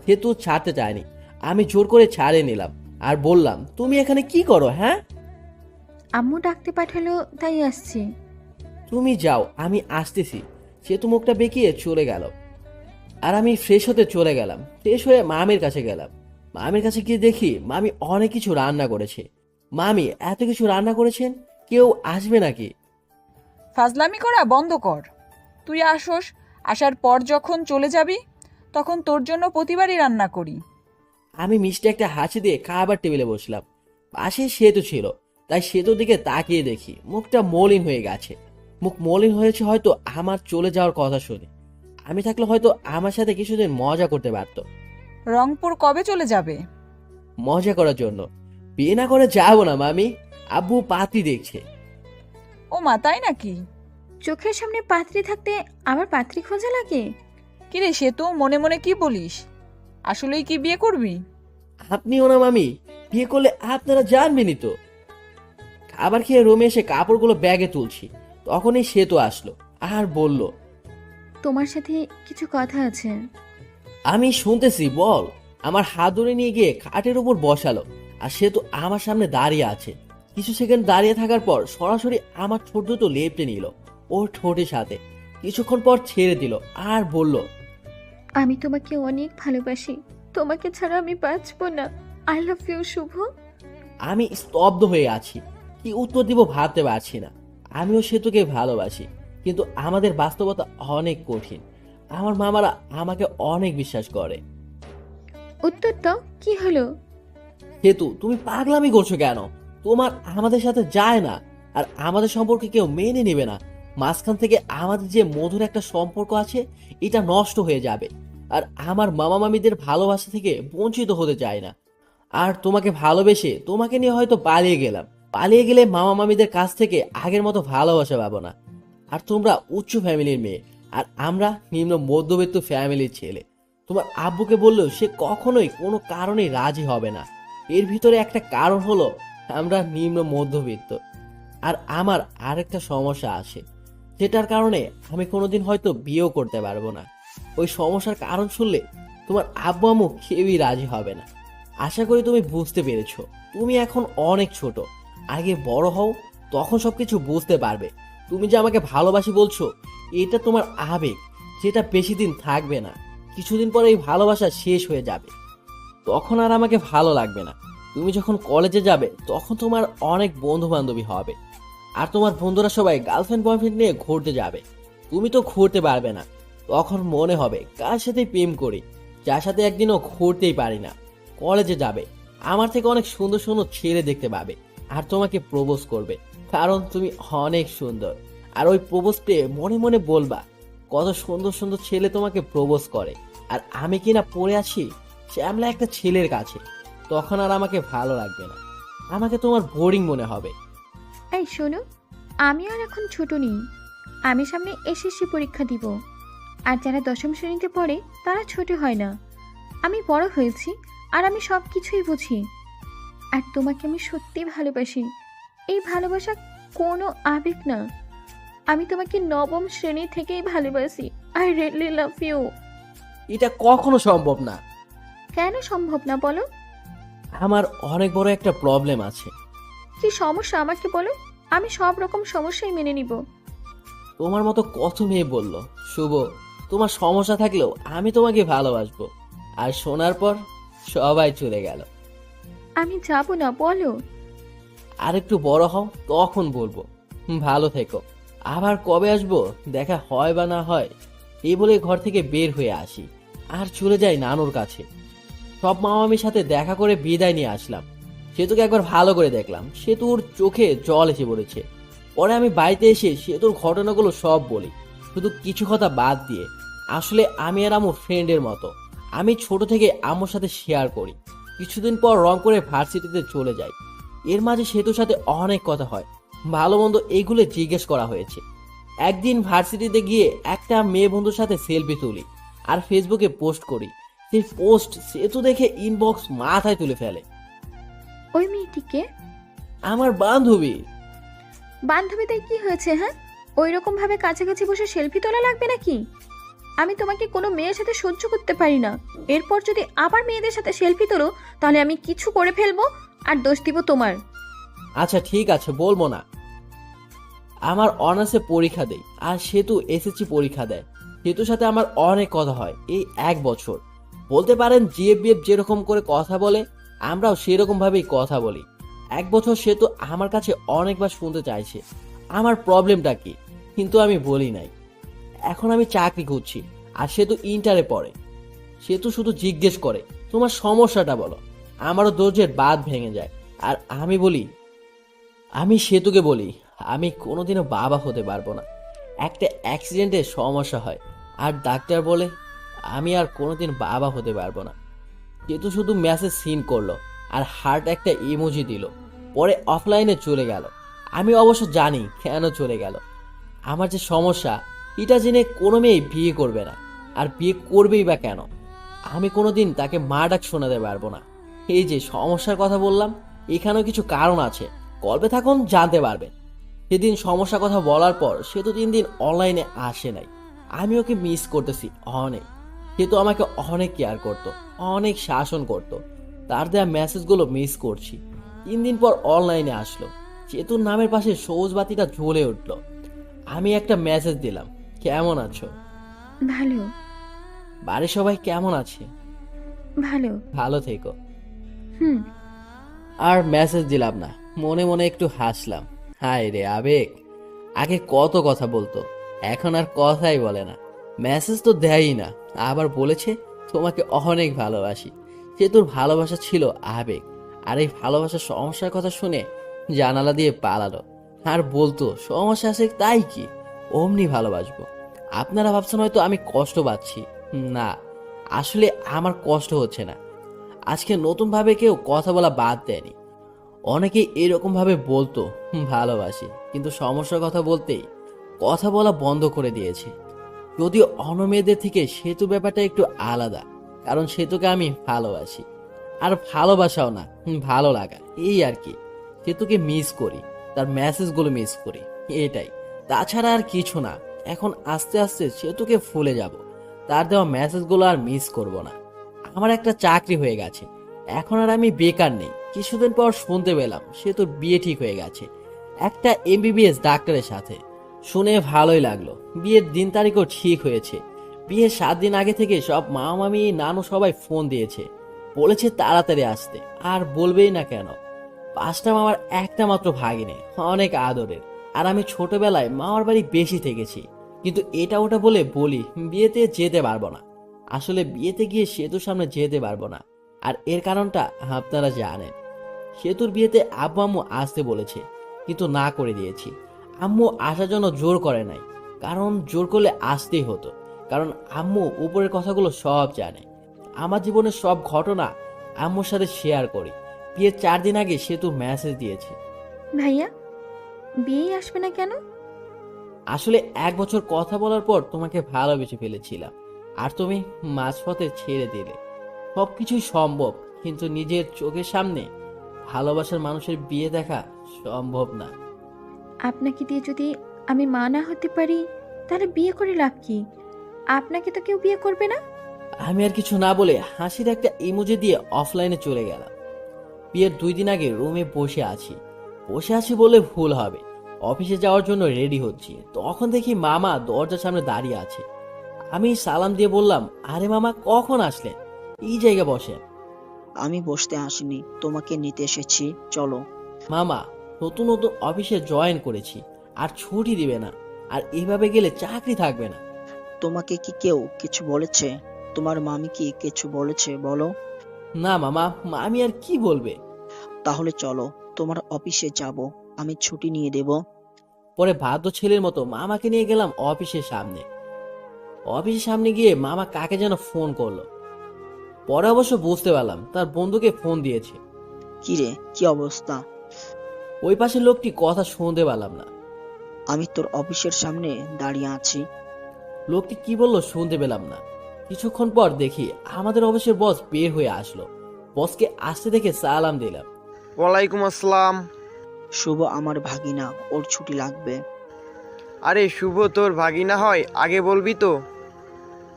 সেতু ছাড়তে চায়নি, আমি জোর করে ছাড়িয়ে নিলাম আর বললাম, তুমি এখানে কি করো হ্যাঁ? আম্মু ডাকতে পাঠালো তাই আসছি। তুমি যাও, আমি আসতেছি। সেতু মুখটা বেঁকিয়ে চলে গেল। আর আমি ফ্রেশ হতে চলে গেলাম। ফ্রেশ হয়ে মামির কাছে গেলাম। মামির কাছে গিয়ে দেখি মামি অনেক কিছু রান্না করেছে। মামি এত কিছু রান্না করেছেন, কেউ আসবে নাকি? ফাজলামি করা বন্ধ কর। তুই আসোস, আসার পর যখন চলে যাবি তখন তোর জন্য প্রতিবারই রান্না করি। আমি মিষ্টি একটা হাসি দিয়ে খাবার টেবিলে বসলাম। পাশে সেতু ছিল, তাই সেতুর দিকে তাকিয়ে দেখি মুখটা মলিন হয়ে গেছে। মুখ মলিন হয়েছে হয়তো আমার চলে যাওয়ার কথা শুনে। আমি থাকলে হয়তো আমার সাথে কিছুদিন মজা করতে পারতো। রংপুর কবে চলে যাবে? মজা করার জন্য। বিয়ে না করে যাবো না মামি, আব্বু পাত্রী দেখছে। ও মা, তাই নাকি? চোখের সামনে পাত্রী থাকতে আবার পাত্রী খোঁজা লাগে? কিরে সেতু, মনে মনে কি বলিস? আসলেই কি বিয়ে করবি? আপনিও না মামি, বিয়ে করলে আপনারা জানবেনই তো। খাবার খেয়ে রুমে এসে কাপড়গুলো ব্যাগে তুলছি, তখনই সেতু আসলো আর বলল, তোমার সাথে কিছু কথা আছে। আমি শুনতেছি, বল। আমার হাত ধরে নিয়ে গিয়ে খাটের উপর বসালো আর সেতু আমার সামনে দাঁড়িয়ে আছে। কিছু সেকেন্ড দাঁড়িয়ে থাকার পর সরাসরি আমার ঠোঁট দুটো লেপটে নিল ওর ঠোঁটের সাথে। কিছুক্ষণ পর ছেড়ে দিল আর বলল, আমি তোমাকে অনেক ভালোবাসি, তোমাকে ছাড়া আমি বাঁচবো না। আই লাভ ইউ শুভ। আমি স্তব্ধ হয়ে আছি, কি উত্তর দিব ভাবতে পারছি না। আমিও সেতুকে ভালোবাসি, কিন্তু আমাদের বাস্তবতা অনেক কঠিন। আমার মামারা আমাকে অনেক বিশ্বাস করে। উত্তর দাও, কি হলো? সেতু, তুমি পাগলামি করছো কেন? তোমার আমাদের সাথে যায় না, আর আমাদের সম্পর্কে কেউ মেনে নেবে না। মাঝখান থেকে আমাদের যে মধুর একটা সম্পর্ক আছে, এটা নষ্ট হয়ে যাবে। আর আমার মামা মামিদের ভালোবাসা থেকে বঞ্চিত হতে চাই না। আর তোমাকে ভালোবেসে তোমাকে নিয়ে হয়তো পালিয়ে গেলাম। পালিয়ে গেলে মামা মামিদের কাছ থেকে আগের মতো ভালোবাসা পাবো না। আর তোমরা উচ্চ ফ্যামিলির মেয়ে, আর আমরা নিম্ন মধ্যবিত্ত ফ্যামিলির ছেলে। তোমার আব্বুকে বললেও সে কখনোই কোনো কারণেই রাজি হবে না। এর ভিতরে একটা কারণ হলো আমরা নিম্ন মধ্যবিত্ত। আর আমার আরেকটা সমস্যা আছে, যেটার কারণে আমি কোনোদিন হয়তো বিয়েও করতে পারবো না। ওই সমস্যার কারণ শুনলে তোমার আব্বু আম্মু কেউই রাজি হবে না। আশা করি তুমি বুঝতে পেরেছো। তুমি এখন অনেক ছোট, আগে বড় হও, তখন সবকিছু বুঝতে পারবে। তুমি যে আমাকে ভালোবাসি বলছো, এটা তোমার আবেগ, যেটা বেশি দিন থাকবে না। কিছুদিন পরে এই ভালোবাসা শেষ হয়ে যাবে, তখন আর আমাকে ভালো লাগবে না। তুমি যখন কলেজে যাবে তখন তোমার অনেক বন্ধু বান্ধবী হবে, আর তোমার বন্ধুরা সবাই গার্লফ্রেন্ড বয়ফ্রেন্ড নিয়ে ঘুরতে যাবে। তুমি তো ঘুরতে পারবে না। তখন মনে হবে কার সাথে প্রেম করি, যার সাথে একদিনও ঘুরতেই পারি না। কলেজে যাবে, আমার থেকে অনেক সুন্দর সুন্দর ছেলে দেখতে পাবে, আর তোমাকে প্রপোজ করবে, কারণ তুমি অনেক সুন্দর। আর ওই প্রপোজ পেয়ে মনে মনে বলবা, কত সুন্দর সুন্দর ছেলে তোমাকে প্রপোজ করে, আর আমি কিনা পড়ে আছি শ্যামলা একটা ছেলের কাছে। তখন আর আমাকে ভালো লাগবে না, আমাকে তোমার বোরিং মনে হবে। এই শোনো, আমি আর এখন ছোট নেই। আমি সামনে এসএসসি পরীক্ষা দিব, আর যারা 10ম শ্রেণীতে পড়ে তারা ছোট হয় না। আমি বড় হয়েছি, আর আমি সব কিছুই বুঝি। আর তোমাকে আমি সত্যিই ভালোবাসি। এই ভালোবাসা কোনো আবেগ না, আমি তোমাকে 9ম শ্রেণী থেকেই ভালোবাসি। I really love you. এটা কখনো সম্ভব না। কেন সম্ভব না বলো? আমার অনেক বড় একটা প্রবলেম আছে। কি সমস্যা আমাকে বলো, আমি সব রকম সমস্যাই মেনে নিব। তোমার মতো কত মেয়ে বলল, শুভ, তোমার সমস্যা থাকলেও আমি তোমাকে ভালোবাসবো। আর শোনার পর সবাই চলে গেল। আমি যাব না, বলো। আর একটু বড় হও, তখন বলবো। ভালো থেকো। আবার কবে আসবো দেখা হয় বা না হয়, এই বলে ঘর থেকে বের হয়ে আসি আর চলে যাই নানুর কাছে। সব মামামির সাথে দেখা করে বিদায় নিয়ে আসলাম। সেতুকে একবার ভালো করে দেখলাম, সেতুর চোখে জল এসে পড়েছে। পরে আমি বাড়িতে এসে সেতুর ঘটনাগুলো সব বলি, শুধু কিছু কথা বাদ দিয়ে। আসলে আমি আর আম্মু ফ্রেন্ডের মতো। আমি ছোট থেকে আম্মুর সাথে শেয়ার করি। কিছুদিন পর রং করে ভার্সিটিতে চলে যাই। এর মাঝে সেতুর সাথে অনেক কথা হয়, ভালো মন্দ এইগুলো জিজ্ঞেস করা হয়েছে। একদিন ভার্সিটিতে গিয়ে একটা মেয়ে বন্ধুর সাথে সেলফি তুলি আর ফেসবুকে পোস্ট করি। সেই পোস্ট সেতু দেখে ইনবক্স মাথায় তুলে ফেলে। ওই মেয়েটিকে? আমার বান্ধবী। বান্ধবীদের কি হয়েছে, হ্যাঁ? ওই রকম ভাবে কাছাকাছি বসে সেলফি তোলা লাগবে নাকি? আমি তোমাকে কোনো মেয়ের সাথে সহ্য করতে পারি না। এরপর যদি আবার মেয়েদের সাথে সেলফি তোলো, তাহলে আমি কিছু করে ফেলবো আর দোষ দিব তোমার। আচ্ছা ঠিক আছে, বলবো না। আমার অনার্সে পরীক্ষা দেই আর সেতু এসএসসি পরীক্ষা দেয়। সেতুর সাথে আমার অনেক কথা হয় এই 1 বছর। বলতে পারেন জিএফ বিএফ যেরকম করে কথা বলে, আমরাও সেরকম ভাবেই কথা বলি। 1 বছর সেতু আমার কাছে অনেকবার শুনতে চাইছে আমার প্রবলেমটা কি, কিন্তু আমি বলি নাই। এখন আমি চাকরি খুঁজছি আর সেতু ইন্টারে পড়ে। সেতু শুধু জিজ্ঞেস করে তোমার সমস্যাটা বলো। আমারও ধৈর্যের বাঁধ ভেঙে যায় আর আমি সেতুকে বলি আমি কোনোদিনও বাবা হতে পারবো না। একটা অ্যাক্সিডেন্টে সমস্যা হয় আর ডাক্তার বলে আমি আর কোনোদিন বাবা হতে পারবো না। সেতু শুধু মেসেজ সিন করলো আর হার্ট একটা ইমোজি দিল, পরে অফলাইনে চলে গেল। আমি অবশ্য জানি কেন চলে গেল। আমার যে সমস্যা এটা জেনে কোনো মেয়ে বিয়ে করবে না, আর বিয়ে করবেই বা কেন? আমি কোনোদিন তাকে মা ডাক শোনাতে পারবো না। এই যে সমস্যার কথা বললাম, এখানেও কিছু কারণ আছে, গল্পে থাকুন জানতে পারবেন। সেদিন সমস্যার কথা বলার পর সে তো 3 দিন অনলাইনে আসে নাই। আমি ওকে মিস করতেছি অনেক। সে তো আমাকে অনেক কেয়ার করতো, অনেক শাসন করতো। তার দেয়া মেসেজগুলো মিস করছি। 3 দিন পর অনলাইনে আসলো, সেতুর নামের পাশে সবুজ বাতিটা জ্বলে উঠলো। আমি একটা মেসেজ দিলাম, কেমন আছো? ভালো। বাড়ির সবাই কেমন আছে? ভালো। ভালো থেকো। হুম। আর মেসেজ দিলাম না, মনে মনে একটু হাসলাম। হায় রে আবেগ, আগে কত কথা বলতো, এখন আর কথাই বলে না। মেসেজ তো দেয়ই না, আবার বলেছে তোমাকে অনেক ভালোবাসি। সে তোর ভালোবাসা ছিল আবেগ, আর এই ভালোবাসার সমস্যার কথা শুনে জানালা দিয়ে পালালো। আর বলতো সমস্যা আছে তাই কি, অমনি ভালোবাসবো। আপনারা ভাবছেন হয়তো আমি কষ্ট পাচ্ছি, না আসলে আমার কষ্ট হচ্ছে না। আজকে নতুন ভাবে কেউ কথা বলা বাদ দেয়নি। অনেকেই এরকম ভাবে বলতো ভালোবাসি, কিন্তু সমস্যার কথা বলতেই কথা বলা বন্ধ করে দিয়েছে। যদিও অন্য মেয়েদের থেকে সেতু ব্যাপারটা একটু আলাদা, কারণ সেতুকে আমি ভালোবাসি। আর ভালোবাসাও না, ভালো লাগা, এই আর কি। সেতুকে মিস করি, তার মেসেজগুলো মিস করি, এটাই। তাছাড়া আর কিছু না। এখন আস্তে আস্তে সেতুকে ভুলে যাব, তার দেওয়া মেসেজগুলো আর মিস করব না। আমার একটা চাকরি হয়ে গেছে, এখন আর আমি বেকার নেই। কিছুদিন পর শুনতে পেলাম সেতুর বিয়ে ঠিক হয়ে গেছে একটা এমবিবিএস ডাক্তারের সাথে। শুনে ভালোই লাগলো। বিয়ের দিন তারিখও ঠিক হয়েছে। বিয়ের 7 দিন আগে থেকে সব মামা মামি নানু সবাই ফোন দিয়েছে, বলেছে তাড়াতাড়ি আসতে। আর বলবেই না কেন, 5টা মামার একটা মাত্র ভাগিনে, অনেক আদরের। আর আমি ছোটবেলায় মামার বাড়ি বেশি থেকেছি, কিন্তু এটা ওটা বলি বিয়েতে যেতে পারবো না। আসলে বিয়েতে গিয়ে সেতুর সামনে যেতে পারবো না, আর এর কারণটা আপনারা জানেন। সেতুর বিয়েতে আব্বু আম্মু আসতে বলেছে, কিন্তু না করে দিয়েছি। আম্মু আসার জন্য জোর করে নাই, কারণ জোর করলে আসতেই হতো। কারণ আম্মু উপরের কথাগুলো সব জানে। আমার জীবনের সব ঘটনা আম্মুর সাথে শেয়ার করি। বিয়ের 4 দিন আগে সেতু মেসেজ দিয়েছি। ভাইয়া, বিয়ে আসবে না কেন? আসলে 1 বছর কথা বলার পর তোমাকে ভালোবেসে ফেলেছিলাম, আর তুমি মাঝপথে ছেড়ে দিলে। সবকিছুই সম্ভব, কিন্তু নিজের চোখের সামনে ভালোবাসার মানুষের বিয়ে দেখা সম্ভব না। আপনাকে দিয়ে যদি আমি মা না হতে পারি, তাহলে বিয়ে করে লাভ কি? আপনাকে তো কেউ বিয়ে করবে না। আমি আর কিছু না বলে হাসির একটা ইমোজি দিয়ে অফলাইনে চলে গেলাম। বিয়ের 2 দিন আগে রুমে বসে আছি বলে ভুল হবে। অফিসে যাওয়ার জন্য রেডি হচ্ছি, তখন দেখি মামা দরজার সামনে দাঁড়িয়ে আছে। আমি সালাম দিয়ে বললাম, আরে মামা কখন আসলেন? এই জায়গায় বসেন। আমি বসতে আসিনি, তোমাকে নিতে এসেছি, চলো। মামা, নতুন নতুন অফিসে জয়েন করেছি, আর ছুটি দিবে না, আর এভাবে গেলে চাকরি থাকবে না। তোমাকে কি কেউ কিছু বলেছে? তোমার মামি কি কিছু বলেছে বলো? না মামা, মামি আর কি বলবে? তাহলে চলো, তোমার অফিসে যাব, আমি ছুটি নিয়ে দেব। পরে বাধ্য ছেলের মতো মামাকে নিয়ে গেলাম অফিসের সামনে। অফিসের সামনে গিয়ে মামা কাকে যেন ফোন করলো। পরে অবশ্য বুঝতে পারলাম তার বন্ধুকে ফোন দিয়েছে। কিরে, কি অবস্থা? ওই পাশের লোকটি কথা শুনতে পারলাম না। আমি তোর অফিসের সামনে দাঁড়িয়ে আছি। লোকটি কি বললো শুনতে পেলাম না। কিছুক্ষণ পর দেখি আমাদের অফিসের বস বের হয়ে আসলো। বসকে আসতে দেখে সালাম দিলাম। ওয়ালাইকুম আসসালাম। শুভ আমার ভাগিনা, ওর ছুটি লাগবে। আরে শুভ তোর ভাগিনা হয়, আগে বলবি তো,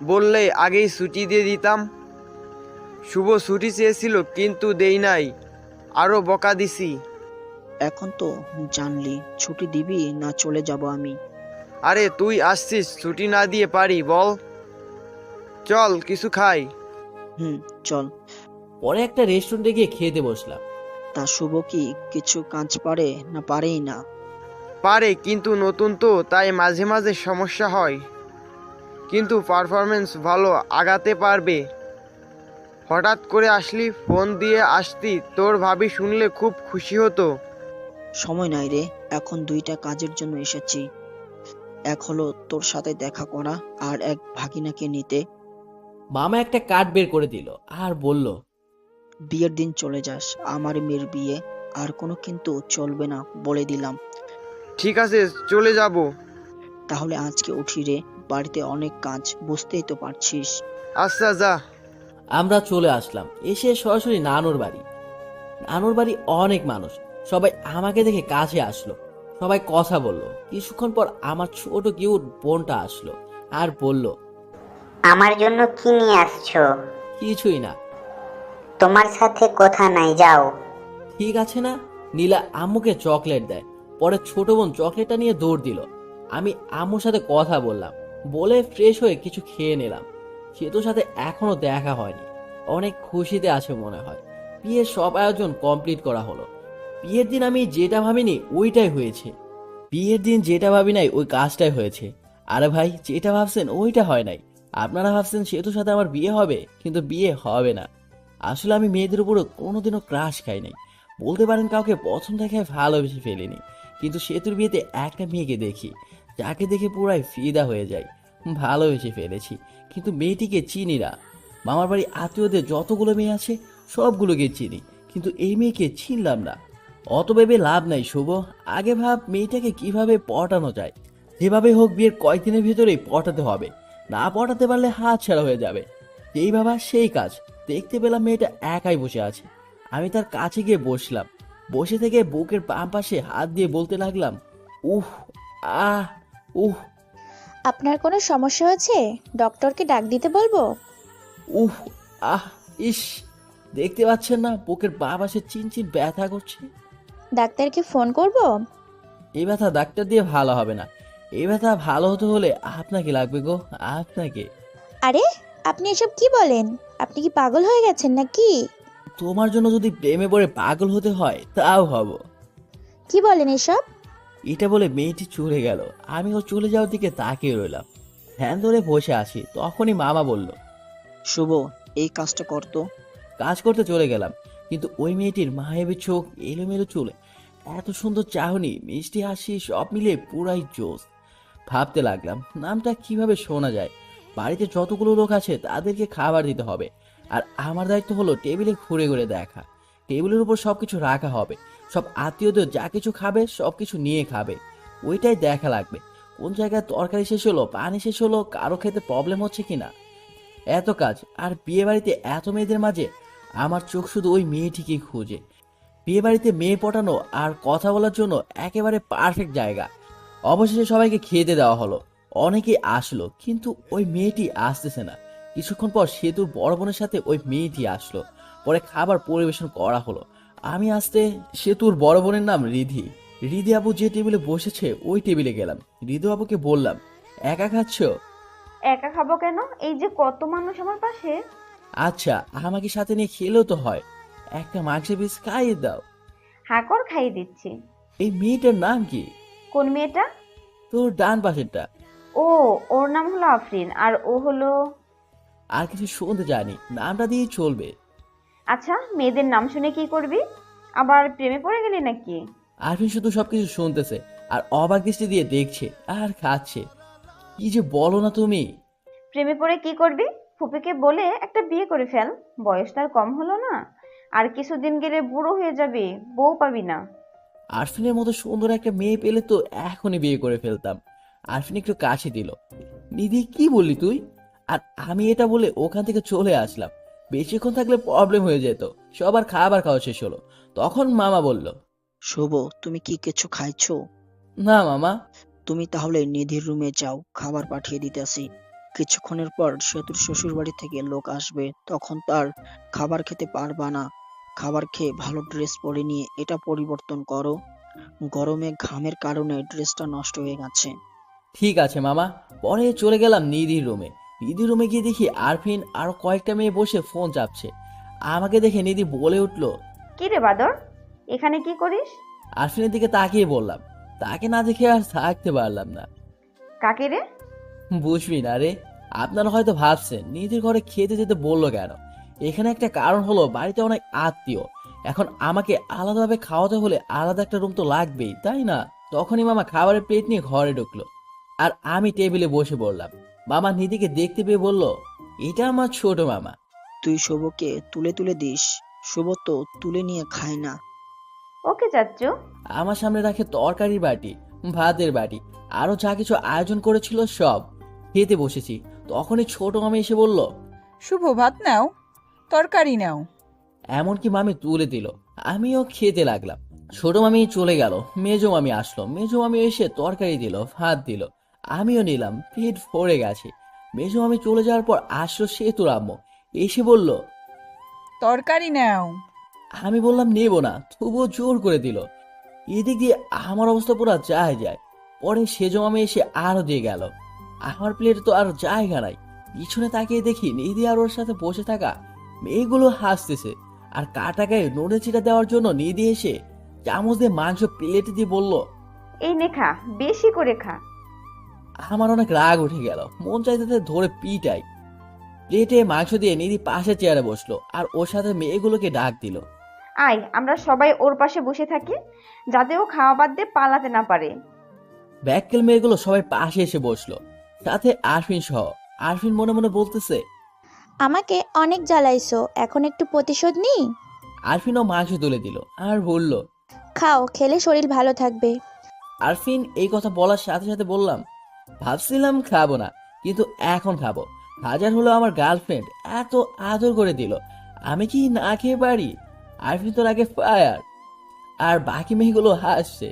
বললে আগেই ছুটি দিয়ে দিতাম। শুভ ছুটি চেয়েছিল কিন্তু দেই নাই, আরো বকা দিছি। এখন তো জানলি, ছুটি দিবি না চলে যাব আমি? আরে তুই আসছিস, ছুটি না দিয়ে পারি বল? চল কিছু খাই। চল। পরে একটা রেস্টুরেন্টে গিয়ে খেতে বসলাম। তা শুভ কি কিছু কাজ পারে না পারেই না? পারে, কিন্তু নতুন তো তাই মাঝে মাঝে সমস্যা হয়, কিন্তু পারফরমেন্স ভালো, আগাতে পারবে। হঠাৎ করে আসলি, ফোন দিয়ে আসতি, তোর ভাবি শুনলে খুব খুশি হতো। সময় নাই রে, এখন দুইটা কাজের জন্য এসেছি। এক হলো তোর সাথে দেখা করা, আর এক ভাগিনাকে নিতে। মামা একটা কার্ড বের করে দিল আর বলল, বিয়ের দিন চলে যাস, আমার মেয়ের বিয়ে, আর কোনো কিন্তু চলবে না, বলে দিলাম। ঠিক আছে, চলে যাব। তাহলে আজকে উঠি রে, বাড়িতে অনেক কাজ, বুঝতেই তো পারছিস। আচ্ছা যা। আমরা চলে আসলাম। এসে সরাসরি নানুর বাড়ি। নানুর বাড়ি অনেক মানুষ, সবাই আমাকে দেখে কাছে আসলো, সবাই কথা বললো। কিছুক্ষণ পর আমার ছোট কিউট বোনটা আসলো আর বলল, আমার জন্য কি নিয়ে আসছো? কিছুই না। তোমার সাথে কথা নাই, যাও। ঠিক আছে না? নীলা আম্মুকে চকলেট দেয়। পরে ছোট বোন চকলেটটা নিয়ে দৌড় দিল। আমি আম্মুর সাথে কথা বললাম, বলে ফ্রেশ হয়ে কিছু খেয়ে নিলাম। সেতুর সাথে এখনো দেখা হয়নি, অনেক খুশিতে আছে মনে হয়। বিয়ের সব আয়োজন কমপ্লিট করা হলো। বিয়ের দিন আমি যেটা ভাবিনি ওইটাই হয়েছে। বিয়ের দিন যেটা ভাবি নাই ওই কাজটাই হয়েছে। আরে ভাই, যেটা ভাবছেন ওইটা হয় নাই। আপনারা ভাবছেন সেতুর সাথে আমার বিয়ে হবে, কিন্তু বিয়ে হবে না। আসলে আমি মেয়েদের উপরে কোনোদিনও ক্রাশ খাই নাই, বলতে পারেন কাউকে প্রথম দেখায় ভালোবেসে ফেলিনি। কিন্তু সেতুর বিয়েতে একটা মেয়েকে দেখি, যাকে দেখে পুরাই ফিদা হয়ে যায়, ভালোবেসে ফেলেছি। কিন্তু মেয়েটিকে চিনি না। মামার বাড়ি আত্মীয়দের যতগুলো মেয়ে আছে সবগুলোকে চিনি, কিন্তু এই মেয়েকে চিনলাম না। অত ভেবে লাভ নাই শুভ, আগে ভাব মেয়েটাকে কিভাবে পটানো যায়। যেভাবে হোক বিয়ের কয়েকদিনের ভিতরেই পটাতে হবে, না পটাতে পারলে হাত ছাড়া হয়ে যাবে। যেই ভাবা সেই কাজ। দেখতে পেলাম মেয়েটা একাই বসে আছে। আমি তার কাছে গিয়ে বসলাম। বসে থেকে বুকের বাম পাশে হাত দিয়ে বলতে লাগলাম, উহ, আহ, উহ, আপনার কোনো সমস্যা হয়েছে? ডক্টরকে ডাক দিতে বলবো? উহ, আহ, ইস। দেখতে পাচ্ছেন না বুকের বাম পাশে চিনচিন ব্যথা করছে? ডাক্তারকে ফোন করব? এই ব্যথা ডাক্তার দিয়ে ভালো হবে না। এই ব্যথা ভালো হতে হলে আপনাকে লাগবে গো, আপনাকে। আরে, আপনি এসব কি বলেন? আপনি কি পাগল হয়ে গেছেন নাকি? তোমার জন্য যদি প্রেমে পড়ে পাগল হতে হয় তাও হব। কি বলেন এসব? এটা বলে মেয়েটি চলে গেল। আমি ও চলে যাওয়ার দিকে তাকিয়ে রইলাম। ধ্যান ধরে বসে আছি, তখনই মামা বলল, শুভ, এই কাজটা করতো। কাজ করতে চলে গেলাম। কিন্তু ওই মেয়েটির মায়াবী চোখ, এলোমেলো চুল, এত সুন্দর চাহনি, মিষ্টি হাসি, সব মিলে পুরাই জোস। ভাবতে লাগলাম নামটা কিভাবে শোনা যায়। বাড়িতে যতগুলো লোক আছে তাদেরকে খাবার দিতে হবে, আর আমার দায়িত্ব হলো টেবিলে ঘুরে ঘুরে দেখা। টেবিলের উপর সবকিছু রাখা হবে, সব আত্মীয়দের যা কিছু খাবে সবকিছু নিয়ে খাবে, ওইটাই দেখা লাগবে। কোন জায়গায় তরকারি শেষ হলো, পানি শেষ হলো, কারো খেতে প্রবলেম হচ্ছে কিনা। এত কাজ, আর বিয়ে বাড়িতে এত মেয়েদের মাঝে আমার চোখ শুধু ওই মেয়েটিকেই খুঁজে। বিয়ে বাড়িতে মেয়ে পটানো আর কথা বলার জন্য একেবারে পারফেক্ট জায়গা। অবশেষে সবাইকে খেতে দেওয়া হলো। অনেকেই আসলো, কিন্তু ওই মেয়েটি আসতেছে না। কিছুক্ষণ পর সেতুর বড় বোনের সাথে ওই মেয়েটি আসলো। পরে খাবার পরিবেশন করা হলো। আমি আসতে সেতুর বড় বোনের নাম রিধি। রিধি আপু যে টেবিলে বসেছে ওই টেবিলে গেলাম। রিধু আপুকে বললাম, একা খাচ্ছ? একা খাবো কেন? এই যে কত মানুষ আমার পাশে। আচ্ছা, আমাকে সাথে নিয়ে খেলেও তো হয়, একটা মাংসের পিস খাইয়ে দাও। হাঁকর খাইয়ে দিচ্ছি। এই মেয়েটার নাম কি? কোন মেয়েটা? তোর ডান পাশেরটা। ও, ওর নাম হলো আফরিন, আর ও হলো... আর কিছু শুনতে জানি, নামটা দিয়ে চলবে। আচ্ছা, মেয়েদের নাম শুনে কি করবি? আবার প্রেমে পড়ে গেলি নাকি? আরফিন শুধু সবকিছু শুনতেছে আর অবাক দৃষ্টি দিয়ে দেখছে আর খাচ্ছে। কি যে বলো না তুমি। প্রেমে পড়ে কি করবি? ফুপিকে বলে একটা বিয়ে করে ফেল, বয়স তার কম হলো না? আর কিছুদিন গেলে বুড়ো হয়ে যাবি, বউ পাবি না। আরফিনের মতো সুন্দর একটা মেয়ে পেলে তো এখনই বিয়ে করে ফেলতাম। আরফিন একটু কাছে দিল। নিধি, কি বললি তুই? আর আমি এটা বলে ওখান থেকে চলে আসলাম। বেশিক্ষণ থাকলে প্রবলেম হয়ে যেত। সবার খাবার খাওয়া শেষ হলো, তখন মামা বলল, শুভ, তুমি কি কিছু খাইছো? না মামা। তুমি তাহলে নিধির রুমে যাও, খাবার পাঠিয়ে দিতেছি। কিছুক্ষণের পর সেতুর শ্বশুর বাড়ি থেকে লোক আসবে, তখন তার খাবার খেতে পারবা না। খাবার খেয়ে ভালো ড্রেস পরে নিয়ে এটা পরিবর্তন করো। গরমে ঘামের কারণে ড্রেসটা নষ্ট হয়ে গেছে। ঠিক আছে মামা। পরে চলে গেলাম নিধির রুমে। নিধির রুমে গিয়ে দেখি আরফিন আর কয়েকটা মেয়ে বসে ফোন চাপছে। আমাকে দেখে নিধি বলে উঠলো, কি রে বাদর, এখানে কি করিস? আরফিনের দিকে তাকিয়ে বললাম। তাকে না দেখে আর থাকতে পারলাম না। কাকে রে? বুঝবি না রে। আপনারা হয়তো ভাবছেন নিধির ঘরে খেতে যেতে বললো কেন। এখানে একটা কারণ হলো, বাড়িতে অনেক আত্মীয়। এখন আমাকে আলাদাভাবে খাওয়াতে হলে আলাদা একটা রুম তো লাগবেই, তাই না? তখনই মামা খাবারের প্লেট নিয়ে ঘরে ঢুকলো আর আমি টেবিলে বসে পড়লাম। মামা নিধিকে দেখতে পেয়ে বলল, এটা আমার ছোট মামা। তুই শুভকে তুলে তুলে দিস, শুভ তো তুলে নিয়ে খায় না। ওকে চাচ্চু। আমার সামনে রাখে তরকারির বাটি, ভাতের বাটি, আরো যা কিছু আয়োজন করেছিল সব। খেতে বসেছি, তখনই ছোট মামি এসে বলল, শুভ, ভাত নাও, তরকারি নাও। এমনকি মামি তুলে দিল। আমিও খেতে লাগলাম। ছোট মামি চলে গেল, মেজো মামি আসলো। মেজো মামি এসে তরকারি দিল, ভাত দিল, আমিও নিলাম। পেট ভরে গেছে। মেজো মামি চলে যাওয়ার পর আসলো সেতুর আম্মু। এসে বলল, তরকারি নাও। আমি বললাম নেব না, তবুও জোর করে দিল। এদিক দিয়ে আমার অবস্থা পুরো যায় যায়। পরে সেজো মামি এসে আরো দিয়ে গেল। আমার প্লেটে তো আর জায়গা নাই। পিছনে তাকিয়ে দেখি নিধি আর ওর সাথে বসে থাকা মেয়েগুলো হাসতেছে। আর কাটা গায়ে নড়ে চিটা দেওয়ার জন্য নিধি এসে চামচ দিয়ে মাংস প্লেটে দিয়ে বলল, এই নে খা, বেশি করে খা। আমার অনেক রাগ উঠে গেল। মন চাইতে ধরে পিটাই। প্লেটে মাংস দিয়ে নিধি পাশে চেয়ারে বসলো আর ওর সাথে মেয়েগুলোকে ডাক দিল। আয়, আমরা সবাই ওর পাশে বসে থাকি, যাতে ও খাওয়া বাদ দিয়ে পালাতে না পারে। ব্যাককেল মেয়েগুলো সবাই পাশে এসে বসলো, সাথে আরফিন সহ। আরফিন মনে মনে বলতেছে, আমাকে অনেক জ্বালাইছো, এখন একটু প্রতিশোধ নিই। আরফিনও মাংস তুলে দিল আর বলল, খাও, খেলে শরীর ভালো থাকবে। আরফিন এই কথা বলার সাথে সাথে বললাম, ভাবছিলাম খাবো না, কিন্তু এখন খাবো। হাজার হলো আমার গার্লফ্রেন্ড এত আদর করে দিল, আমি কি না খেয়ে পারি? আরফিন তো আগে ফায়ার। আর বাকি মেয়েগুলো হাসছে।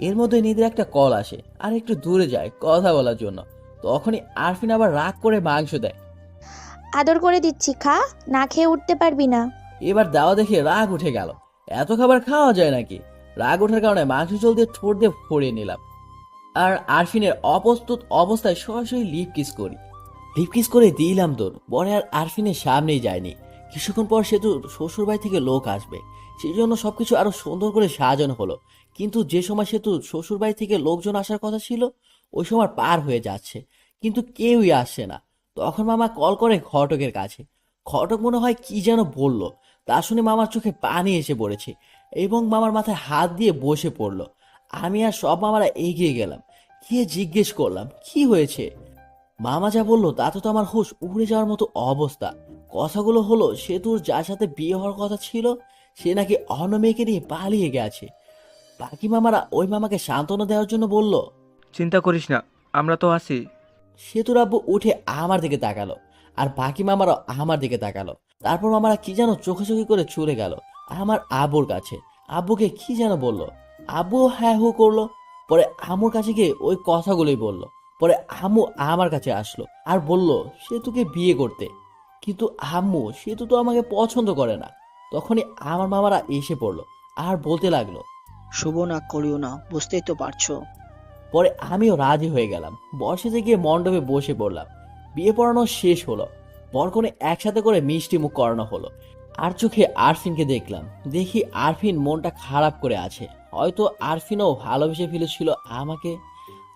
এর মধ্যে নিদের একটা কল আসে আর একটু দূরে যায় কথা বলার জন্য। তখনই আরফিন আবার রাগ করে মাংস দেয়। আদর করে দিচ্ছি, খা, না খেয়ে উঠতে পারবি না। এবার দাওয়া দেখে রাগ উঠে গেল। এত খাবার খাওয়া যায় নাকি? রাগ ওঠার কারণে মাংস জল দিয়ে ঠোঁট দিয়ে ফড়িয়ে নিলাম। আর আরফিনের অপ্রস্তুত অবস্থায় সরাসরি লিপ কিস করি। লিপ কিস করে দিলাম তোর পরে আর আরফিনের সামনেই যায়নি। কিছুক্ষণ পর সেতু শ্বশুরবাড়ি থেকে লোক আসবে, সেই জন্য সবকিছু আরো সুন্দর করে সাজানো হলো। কিন্তু যে সময় সেতু শ্বশুরবাড়ি থেকে লোকজন আসার কথা ছিল, ওই সময় পার হয়ে যাচ্ছে, কিন্তু কেউই আসছে না। তখন মামা কল করে ঘটকের কাছে। ঘটক মনে হয় কি যেন বলল, তা শুনে মামার চোখে পানি এসে পড়েছে এবং মামার মাথায় হাত দিয়ে বসে পড়ল। আমি আর সব মামারা এগিয়ে গেলাম, গিয়ে জিজ্ঞেস করলাম কি হয়েছে। মামা যা বললো তাতে তো আমার হুঁশ উড়ে যাওয়ার মতো অবস্থা। কথাগুলো হলো, সেতুর যার সাথে বিয়ে হওয়ার কথা ছিল সে নাকি অন্য মেয়েকে নিয়ে পালিয়ে গেছে। বাকি মামারা ওই মামাকে সান্ত্বনা দেওয়ার জন্য বলল, চিন্তা করিস না, আমরা তো আছি। সেতুর আব্বু উঠে আমার দিকে তাকালো আর বাকি মামারাও আমার দিকে তাকালো। তারপর মামারা কি যেন চোখাচোখি করে চলে গেল আমার আব্বুর কাছে। আব্বুকে কি যেন বলল, আব্বু হ্যাঁ হু করলো। পরে আম্মুর কাছে গিয়ে ওই কথাগুলোই বলল। পরে আম্মু আমার কাছে আসলো আর বলল সেতুকে বিয়ে করতে, কিন্তু আম্মু সেতু তো আমাকে পছন্দ করে না। তখনই আমার মামারা এসে পড়লো আর বলতে লাগলো, শুভ না করিও না, বুঝতেই তো পারছো। পরে আমিও রাজি হয়ে গেলাম। বর্ষাতে গিয়ে মণ্ডপে বসে পড়লাম। বিয়ে পড়ানো শেষ হলো। বরকনে একসাথে করে মিষ্টি মুখ করানো হলো। আর চোখে আরফিনকে দেখলাম। দেখি আরফিন মনটা খারাপ করে আছে। হয়তো আরফিনও ভালোবেসে ফেলেছিল আমাকে।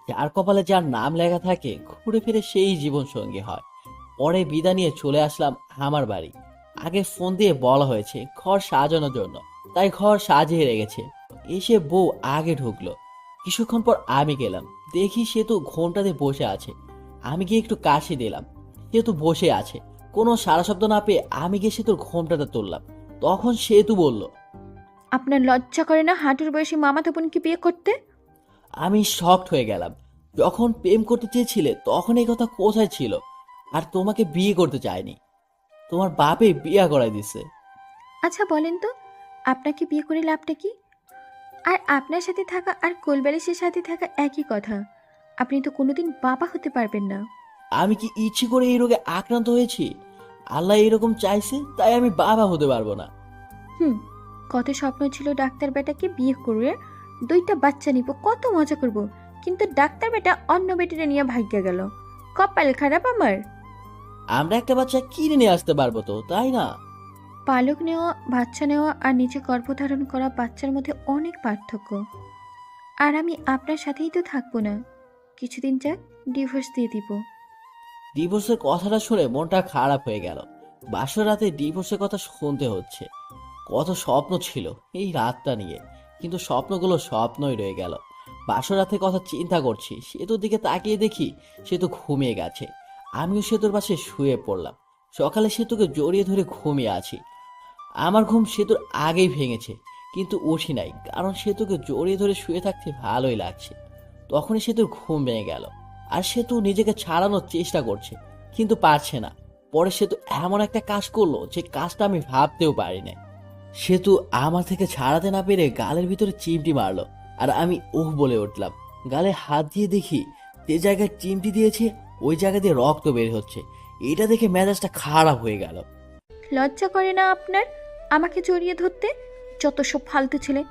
যার কপালে যার নাম লেখা থাকে ঘুরে ফিরে সেই জীবন সঙ্গী হয়। পরে বিদায় নিয়ে চলে আসলাম আমার বাড়ি। আগে ফোন দিয়ে বলা হয়েছে ঘর সাজানোর জন্য, তাই ঘর সাজিয়ে রেখেছে। এসে বউ আগে ঢুকলো। কিছুক্ষণ পর আমি গেলাম। দেখি সেতু ঘোমটাতে বসে আছে। আমি গিয়ে একটু কাশি দিলাম। সেতু বসে আছে। কোনো সারা শব্দ না পেয়ে আমি গিয়ে সেতুর ঘোমটাটা তুললাম। তখন সেতু বলল, আপনার লজ্জা করে না হাঁটুর বয়সী মামাতো বোনকে বিয়ে করতে? আমি শকড হয়ে গেলাম। যখন প্রেম করতে চেয়েছিলে তখন এই কথা কোথায় ছিল? আর তোমাকে বিয়ে করতে চাইনি, তোমার বাপে বিয়ে করাই দিছে। আচ্ছা বলেন তো, আপনাকে বিয়ে করে লাভটা কি? আর আপনার সাথে থাকা আর কোলবালিশের সাথে থাকা একই কথা। আপনি তো কোনোদিন বাবা হতে পারবেন না। আমি কি ইচ্ছে করে এই রোগে আক্রান্ত হয়েছি? আল্লাহ এরকম চাইছে, তাই আমি বাবা হতে পারবো না। কত স্বপ্ন ছিল ডাক্তার বেটাকে বিয়ে করে 2টা বাচ্চা নিব, কত মজা করব, কিন্তু ডাক্তার বেটা অন্য বেটিরে নিয়ে ভাগ্যে গেল। কপাল খারাপ আমার। আমরা একটা বাচ্চা কিনে নিয়ে আসতে পারবো তো, তাই না? পালক নেওয়া, বাচ্চা নেওয়া আর নিজে গর্ভধারণ করা বাচ্চার মধ্যে অনেক পার্থক্য। আর আমি আপনার সাথেই তো থাকবো না, কিছুদিন যাক ডিভোর্স দিয়ে দিব। ডিভোর্সের কথাটা শুনে মনটা খারাপ হয়ে গেল। বাসর রাতে ডিভোর্সের কথা শুনতে হচ্ছে। কত স্বপ্ন ছিল এই রাতটা নিয়ে, কিন্তু স্বপ্নগুলো স্বপ্নই রয়ে গেল। বাসর রাতে কথা চিন্তা করছি, সেতুর দিকে তাকিয়ে দেখি সেতু ঘুমিয়ে গেছে। আমিও সেতুর পাশে শুয়ে পড়লাম। সকালে সেতুকে জড়িয়ে ধরে ঘুমিয়ে আছি। আমার ঘুম সেতুর আগেই ভেঙেছে, কিন্তু উঠি নাই, কারণ সেতুকে জড়িয়ে ধরে শুয়ে থাকতে ভালোই লাগছে। তখনই সেতুর ঘুম ভেঙে গেল। আর সেতু নিজেকে ছাড়ানোর চেষ্টা করছে, কিন্তু পারছে না। পরে সেতু এমন একটা কাজ করলো যে কাজটা আমি ভাবতেও পারি না। সেতু আমার থেকে ছাড়াতে না পেরে গালের ভিতরে চিমটি মারলো, আর আমি ওহ বলে উঠলাম। গালে হাত দিয়ে দেখি যে জায়গায় চিমটি দিয়েছে ওই জায়গা দিয়ে রক্ত বের হচ্ছে। এটা দেখে মেজাজটা খারাপ হয়ে গেল। লজ্জা করে না আপনার আমাকে জড়িয়ে ধরতে? যত সব ফালতু ছেলে।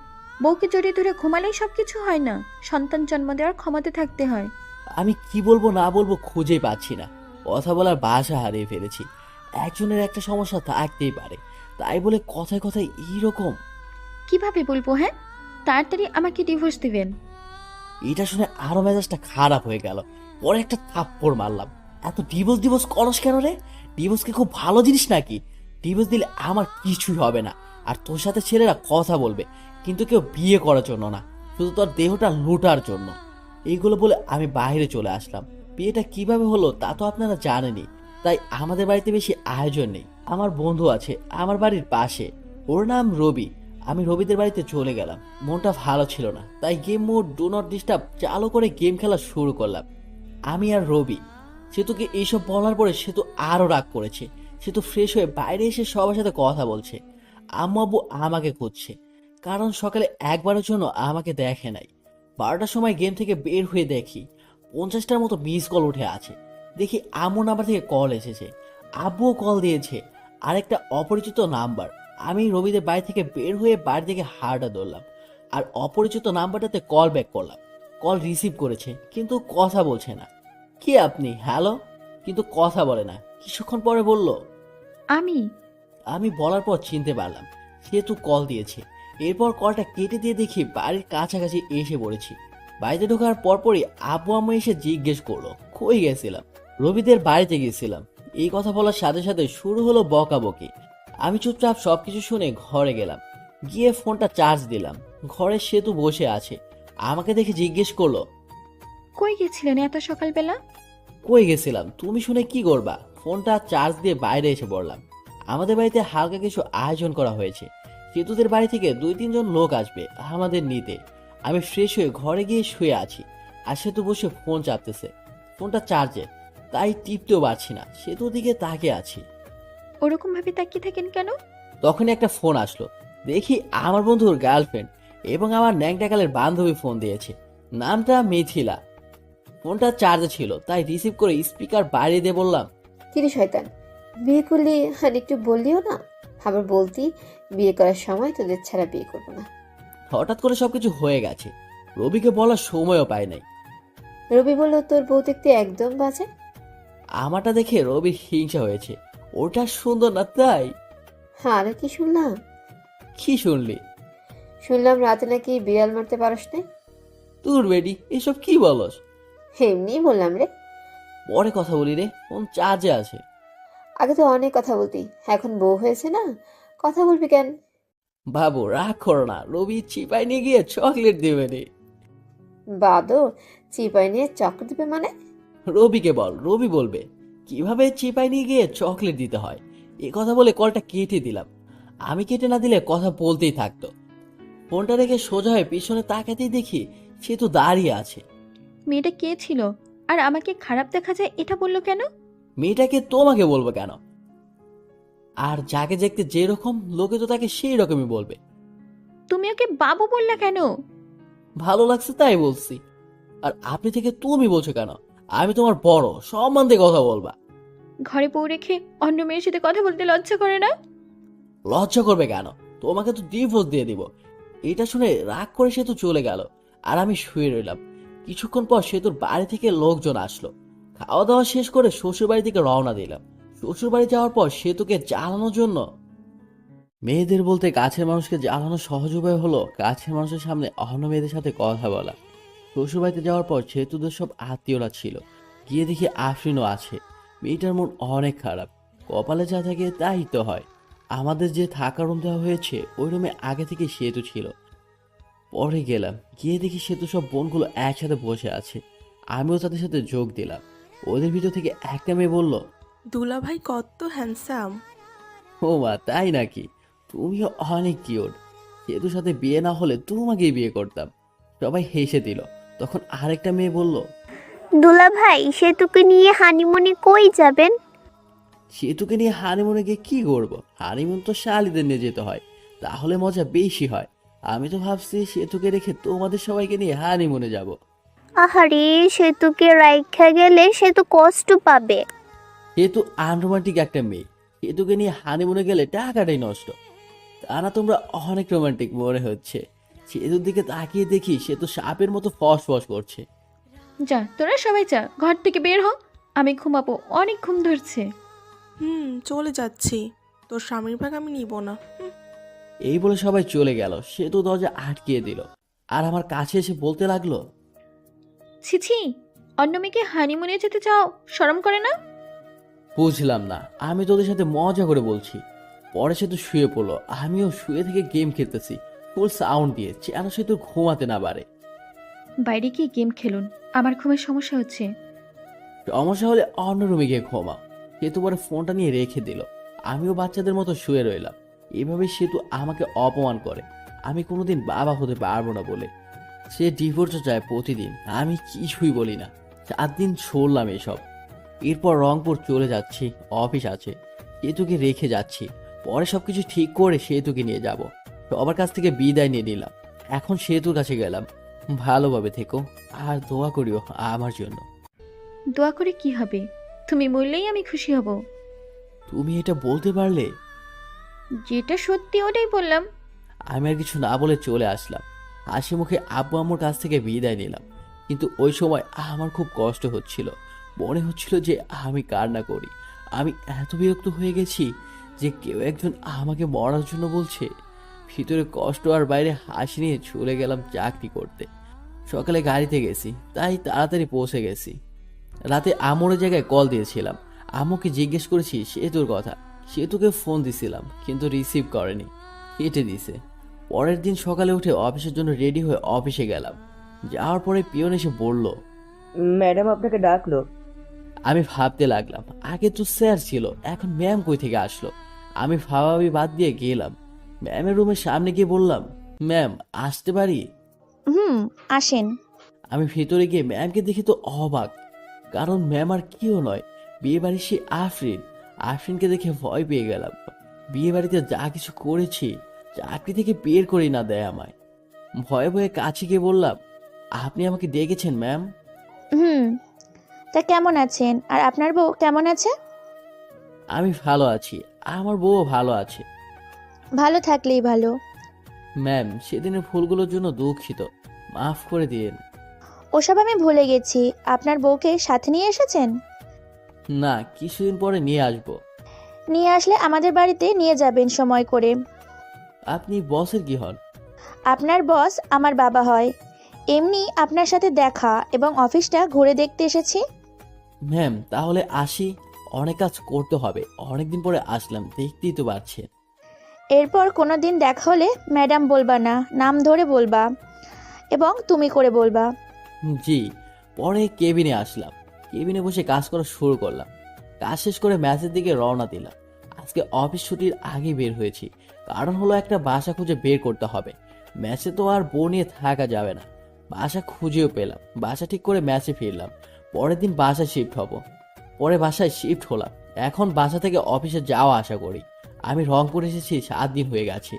বউকে জড়িয়ে ধরে ঘুমালেই সব কিছু হয় না, সন্তান জন্ম দেওয়ার ক্ষমতা থাকতে হয়। আমি কি বলবো না বলবো খুঁজেই পাচ্ছি না। কথা বলার ভাষা হারিয়ে ফেলেছি। একজনের একটা সমস্যা থাকতেই পারে, তাই বলে কথায় কথায় এইরকম। কিভাবে বলবো? হ্যাঁ, তাড়াতাড়ি আমাকে ডিভোর্স দিবেন। এটা শুনে আরো মেজাজটা খারাপ হয়ে গেল। পরে একটা থাপ্পড় মারলাম। এত ডিভোর্স ডিভোর্স করস কেন রে? ডিভোর্স কি খুব ভালো জিনিস নাকি? ডিভোর্স দিলে আমার কিছুই হবে না। আর তোর সাথে ছেলেরা কথা বলবে, কিন্তু কেউ বিয়ে করার জন্য না, শুধু তোর দেহটা লুটার জন্য। এইগুলো বলে আমি বাইরে চলে আসলাম। বিয়েটা কিভাবে হলো তা তো আপনারা জানেনই, তাই আমাদের বাড়িতে বেশি আয়োজন নেই। আমার বন্ধু আছে আমার বাড়ির পাশে, ওর নাম রবি। আমি রবিদের বাড়িতে চলে গেলাম। মনটা ভালো ছিল না, তাই game mode do not disturb চালু করে গেম খেলা শুরু করলাম। আমি আর রবি। সেতুকে এইসব বলার পরে সেতু আরো রাগ করেছে। সেতু ফ্রেশ হয়ে বাইরে এসে সবার সাথে কথা বলছে। আম্মু আব্বু আমাকে খুঁজছে, কারণ সকালে একবারের জন্য আমাকে দেখে নাই। 12টার সময় গেম থেকে বের হয়ে দেখি 50টার মতো মিস কল উঠে আছে। দেখি আম্মু নাম্বার থেকে কল এসেছে, আব্বুও কল দিয়েছে, আরেকটা অপরিচিত নাম্বার। আমি রবিদের বাড়ি থেকে বের হয়ে বাড়ি থেকে হাঁটা ধরলাম, আর অপরিচিত নাম্বারটাতে কল ব্যাক করলাম। কল রিসিভ করেছে, কিন্তু কথা বলছে না। কি আপনি? হ্যালো, কিন্তু কথা বলে না। কিছুক্ষণ পরে বলল, আমি বলার পর চিনতে পারলাম সেতু কল দিয়েছে। এরপর কলটা কেটে দিয়ে দেখি বাড়ির কাছাকাছি এসে পড়েছি। বাড়িতে ঢোকার পরপরই আব্বু আম্মু এসে জিজ্ঞেস করলো কই গেছিলাম। রবিদের বাড়িতে গেছিলাম। এই কথা বলার সাথে সাথে শুরু হলো বকাবকি। আমি চুপচাপ সবকিছু শুনে ঘরে গেলাম। গিয়ে ফোনটা চার্জ দিলাম। ঘরে সেতু বসে আছে। আমাকে দেখে জিজ্ঞেস করলো, কই গেছিলেন এত সকালবেলা? কই গেছিলাম তুমি শুনে কি করবা? ফোনটা চার্জ দিয়ে বাইরে এসে পড়লাম। আমাদের বাড়িতে হালকা কিছু আয়োজন করা হয়েছে। সেতুদের বাড়ি থেকে 2-3 জন লোক আসবে আমাদের নিতে। আমি ফ্রেশ হয়ে ঘরে গিয়ে শুয়ে আছি, আর সেতু বসে ফোন চাপতেছে। ফোনটা চার্জে, তাই টিপতেও পারছি না। সেতুর দিকে তাকিয়ে আছি। ওরকম ভাবে তাকিয়ে থাকেন কেন? তখনই একটা ফোন আসলো। দেখি আমার বন্ধুর গার্লফ্রেন্ড এবং আমার ন্যাংটাকালের বান্ধবী ফোন দিয়েছে। নামটা মিথিলা। ফোনটা চার্জে ছিল, তাই রিসিভ করে স্পিকার বাড়িয়ে দিয়ে বললাম, কিরে শয়তান, বিয়ে করলি আর একটু বললিও না? আবার বলতি বিয়ে করার সময় তোদের ছাড়া বিয়ে করবো না। হঠাৎ করে সবকিছু হয়ে গেছে, রবিকে বলার সময়ও পাই নাই। রবি বলল তোর বউ দেখতে একদম বাজে। আমারটা দেখে রবির হিংসা হয়েছে। ওটা সুন্দর না তাই? হ্যাঁ, আর কি শুনলাম? কি শুনলি? শুনলাম রাতে নাকি বিড়াল মারতে পারস না। তোর বেডি এসব কি বলস? এমনি বললাম রে। পরে কথা বলি রে, ফোন চার্জে আছে। আগে তো অনেক কথা বলতি, এখন বউ হয়েছে না, কথা বলবি কেন? বাবু রাগ করো না, রবি চিপাই নিয়ে গিয়ে চকলেট দেবে রে। বাদর চিপাই নিয়ে চকলেট দিবে মানে? রবিকে বল, রবি বলবে কিভাবে চিপাই নিয়ে গিয়ে চকলেট দিতে হয়। এ কথা বলে কলটা কেটে দিলাম। আমি কেটে না দিলে কথা বলতেই থাকতো। ফোনটা রেখে সোজা হয়ে পিছনে তাকাতেই দেখি সে তো দাঁড়িয়ে আছে। মেয়েটা কে ছিল আর আমাকে খারাপ দেখা যায় এটা বললো কেন? মেয়েটাকে তোমাকে বলবো কেন? আর যাকে দেখতে যেরকম লোকে তো তাকে সেই রকমই বলবে। তুমি ওকে বাবু বললা কেন? ভালো লাগছে তাই বলছি। আর আপনি থেকে তুমি বলছো কেন? আমি তোমার বড়, সম্মান দিয়ে কথা বলবা। ঘরে বউ রেখে অন্য মেয়ের সাথে কথা বলতে লজ্জা করে না? লজ্জা করবে কেন? তোমাকে তো ডিভোর্স দিয়ে দিব। এটা শুনে রাগ করে সে তো চলে গেল। আর আমি শুয়ে রইলাম। কিছুক্ষণ পর সে তোর বাড়ি থেকে লোকজন আসলো। খাওয়া দাওয়া শেষ করে শ্বশুর বাড়ি থেকে রওনা দিলাম। শ্বশুর বাড়ি যাওয়ার পর সেতুকে জ্বালানোর জন্য, মেয়েদের বলতে কাছের মানুষকে জ্বালানোর সহজ উপায় হলো কাছের মানুষের সামনে অন্য মেয়েদের সাথে কথা বলা। শ্বশুর বাড়িতে যাওয়ার পর সেতুদের সব আত্মীয়রা ছিল। গিয়ে দেখি আফরিনও আছে। মেয়েটার মন অনেক খারাপ। কপালে যা থাকে তাই তো হয়। আমাদের যে থাকার রুম দেওয়া হয়েছে ওই রুমে আগে থেকে সেতু ছিল। পরে গেলাম, গিয়ে দেখি সেতু সব বোনগুলো একসাথে বসে আছে। আমিও তাদের সাথে যোগ দিলাম। ওদের ভিতর থেকে একটা মেয়ে বলল, দুলা ভাই কত হ্যান্ডসাম। ও মা তাই নাকি? তুমিও অনেক কিউট। সেতুর সাথে বিয়ে না হলে তোমাকেই বিয়ে করতাম। সবাই হেসে দিল। তখন আরেকটা মেয়ে বলল, দুলা ভাই সেতুকে নিয়ে হানিমুনে কই যাবেন? সেতুকে নিয়ে হানিমুনে গিয়ে কি করবো? হানিমুন তো শালিদের নিয়ে যেতে হয়, তাহলে মজা বেশি হয়। আমি তো ভাবছি সেতুকে রেখে তোমাদের সবাইকে নিয়ে হানিমুনে যাব। আহারে সেতুকে রাইখা গেলে সে তো কষ্ট পাবে। সেতু আনরোমান্টিক একটা মেয়ে। সেতুকে নিয়ে হানিমুনে গেলে টাকাটাই নষ্ট। তা না, তোমরা অনেক রোমান্টিক মনে হচ্ছে। সেতুর দিকে তাকিয়ে দেখি সে তো সাপের মতো ফস ফস করছে। যা তোরা সবাই যা, ঘর থেকে বের হ, আমি ঘুমাবো, অনেক ঘুম ধরছে। চলে যাচ্ছি, তোর স্বামীর ভাগ আমি নিব না। এই বলে সবাই চলে গেল। সে তো দরজা আটকিয়ে দিল। আর আমার কাছে এসে বলতে লাগলো, ছিছি, অন্য মেয়েকে হানিমুনে যেতে চাও, শরম করে না? বুঝলাম না, আমি তোদের সাথে মজা করে বলছি। পরে সে তো শুয়ে পড়লো। আমিও শুয়ে থেকে গেম খেলতেছি ফুল সাউন্ড দিয়ে, যেন সে তো ঘুমাতে না পারে। বাইরে গিয়ে গেম খেলুন, আমার ঘুমের সমস্যা হচ্ছে। সমস্যা হলে অন্য রুমে গিয়ে ঘুমাও। সে তো পরে ফোনটা নিয়ে রেখে দিল। আমিও বাচ্চাদের মতো শুয়ে রইলাম। এভাবে সে তো আমাকে অপমান করে। আমি কোনোদিন বাবা হতে পারবো না বলে। সে ডিভোর্স চায় প্রতিদিন, আমি কিছুই বলি না। 4 দিন ছড়লাম এসব। এরপর রংপুর চলে যাচ্ছি, অফিস আছে। সেতুকে রেখে যাচ্ছি। পরে সবকিছু ঠিক করে সেতুকে নিয়ে যাব। সবার কাছ থেকে বিদায় নিয়ে নিলাম। এখন সেতুর কাছে গেলাম। ভালোভাবে থেকো আর দোয়া করিও আমার জন্য। দোয়া করে কি হবে? তুমি বললেই আমি খুশি হব। তুমি এটা বলতে পারলে? যেটা সত্যি ওটাই বললাম। আমি আর কিছু না বলে চলে আসলাম। হাসি মুখে আব্বু আম্মুর কাছ থেকে বিদায় নিলাম। কিন্তু ওই সময় আমার খুব কষ্ট হচ্ছিল। মনে হচ্ছিল যে আমি কান্না করি। আমি এত বিরক্ত হয়ে গেছি যে কেউ একজন আমাকে মরার জন্য বলছে। ভিতরে কষ্ট আর বাইরে হাসি নিয়ে চলে গেলাম চাকরি করতে। সকালে গাড়িতে গেছি, তাই তাড়াতাড়ি পৌঁছে গেছি। রাতে আম্মুর জায়গায় কল দিয়েছিলাম। আম্মুকে জিজ্ঞেস করেছি সেতুর কথা। সেতুকে ফোন দিছিলাম কিন্তু রিসিভ করেনি, কেটে দিছে। পরের দিন সকালে উঠে অফিসের জন্য রেডি হয়ে অফিসে গেলাম। যাওয়ার পরে পিয়ন এসে বলল, ম্যাডাম আপনাকে ডাকলো। আমি ভাবতে লাগলাম আগে তো স্যার ছিল, এখন ম্যাম কই থেকে আসলো। আমি ভাবাভাবি বাদ দিয়ে গেলাম। ম্যামের রুমের সামনে গিয়ে বললাম, ম্যাম আসতে পারি? আসেন। আমি ভিতরে গিয়ে ম্যামকে দেখে তো অবাক, কারণ ম্যাম আর কেউ নয়, বিয়ে বাড়ির সে আফরিন। আফরিনকে দেখে ভয় পেয়ে গেলাম। বিয়ে বাড়িতে যা কিছু করেছি চাকরি থেকে বের করে না দেয় আমায়। ভয়ে ভয়ে কাছে গিয়ে বললাম, আপনি আমাকে ডেকেছেন ম্যাম? তা কেমন আছেন? আর আপনার বউ কেমন আছে? আমি ভালো আছি, আমার বউও ভালো আছে। ভালো থাকলেই ভালো। ম্যাম সেদিনের ভুলগুলোর জন্য দুঃখিত, মাফ করে দিন। ওসব আমি ভুলে গেছি। আপনার বউকে সাথে নিয়ে এসেছেন? না, কিছুদিন পরে নিয়ে আসবো। নিয়ে আসলে আমাদের বাড়িতে নিয়ে যাবেন সময় করে। আপনি বসের কি হন? আপনার বস আমার বাবা হয়। এমনি আপনার সাথে দেখা এবং অফিসটা ঘুরে দেখতে এসেছি। ম্যাম তাহলে আসি, অনেক কাজ করতে হবে, অনেকদিন পরে আসলাম, দেখতেই তো পারছেন। এরপর কোনো দিন দেখা হলে ম্যাডাম বলবা না, নাম ধরে বলবা এবং তুমি করে বলবা। জি। পরে কেবিনে আসলাম, কেবিনে বসে কাজ করা শুরু করলাম। কাজ শেষ করে ম্যাচের দিকে রওনা দিলাম। আজকে অফিস ছুটির আগে বের হয়েছি, কারণ হলো একটা বাসা খুঁজে বের করতে হবে। ম্যাচে তো আর বউ নিয়ে থাকা যাবে না। বাসা খুঁজেও পেলাম, বাসা ঠিক করে ম্যাচে ফিরলাম। পরের দিন বাসায় শিফট হব। পরে বাসায় শিফট হলাম, এখন বাসা থেকে অফিসে যাওয়া আসা করি। আমি রংপুর এসেছি 7 দিন হয়ে গেছে।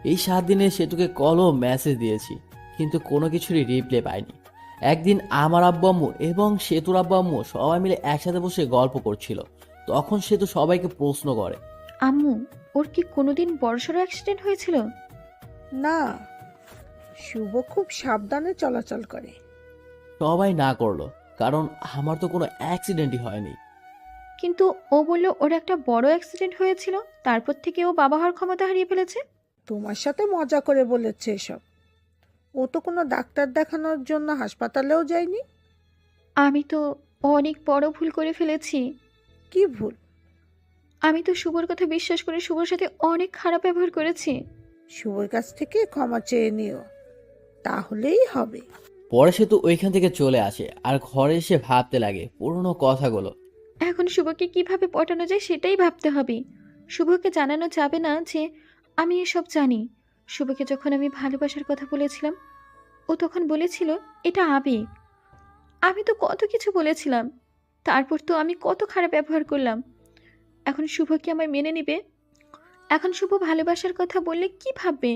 এই 7 দিনে সেতুকে কল ও মেসেজ দিয়েছি, কিন্তু কোনো কিছুরই রিপ্লাই পাইনি। একদিন আমার আব্বু আম্মু এবং সেতুর আব্বু আম্মু সবাই মিলে একসাথে বসে গল্প করছিল। তখন সেতু সবাইকে প্রশ্ন করে, আম্মু, ওর কি কোনোদিন বড়সড় অ্যাক্সিডেন্ট হয়েছিল? না, শুভ খুব সাবধানে চলাচল করে। সবাই না করলো, কারণ আমার তো কোনো অ্যাক্সিডেন্টই হয়নি। কিন্তু ও বলল ওর একটা বড় অ্যাক্সিডেন্ট হয়েছিল, তারপর থেকে ও বাবা হওয়ার ক্ষমতা হারিয়ে ফেলেছে। তোমার সাথে মজা করে বলেছে এসব। ও তো কোনো ডাক্তার দেখানোর জন্য হাসপাতালেও যায়নি। আমি তো অনেক বড় ভুল করে ফেলেছি। কি ভুল? আমি তো শুভর কথা বিশ্বাস করে শুভর সাথে অনেক খারাপ ব্যবহার করেছি। শুভর কাছ থেকে ক্ষমা চেয়ে নিও, তাহলেই হবে। পরে সেতু ওইখান থেকে চলে আসে আর ঘরে এসে ভাবতে লাগে পুরনো কথাগুলো। এখন শুভকে কিভাবে পটানো যায় সেটাই ভাবতে হবে। শুভকে জানানো যাবে না যে আমি এসব জানি। শুভকে যখন আমি ভালোবাসার কথা বলেছিলাম, ও তখন বলেছিল এটা আবেগ। আমি তো কত কিছু বলেছিলাম, তারপর তো আমি কত খারাপ ব্যবহার করলাম। এখন শুভ কি আমায় মেনে নেবে? এখন শুভ ভালোবাসার কথা বললে কি ভাববে?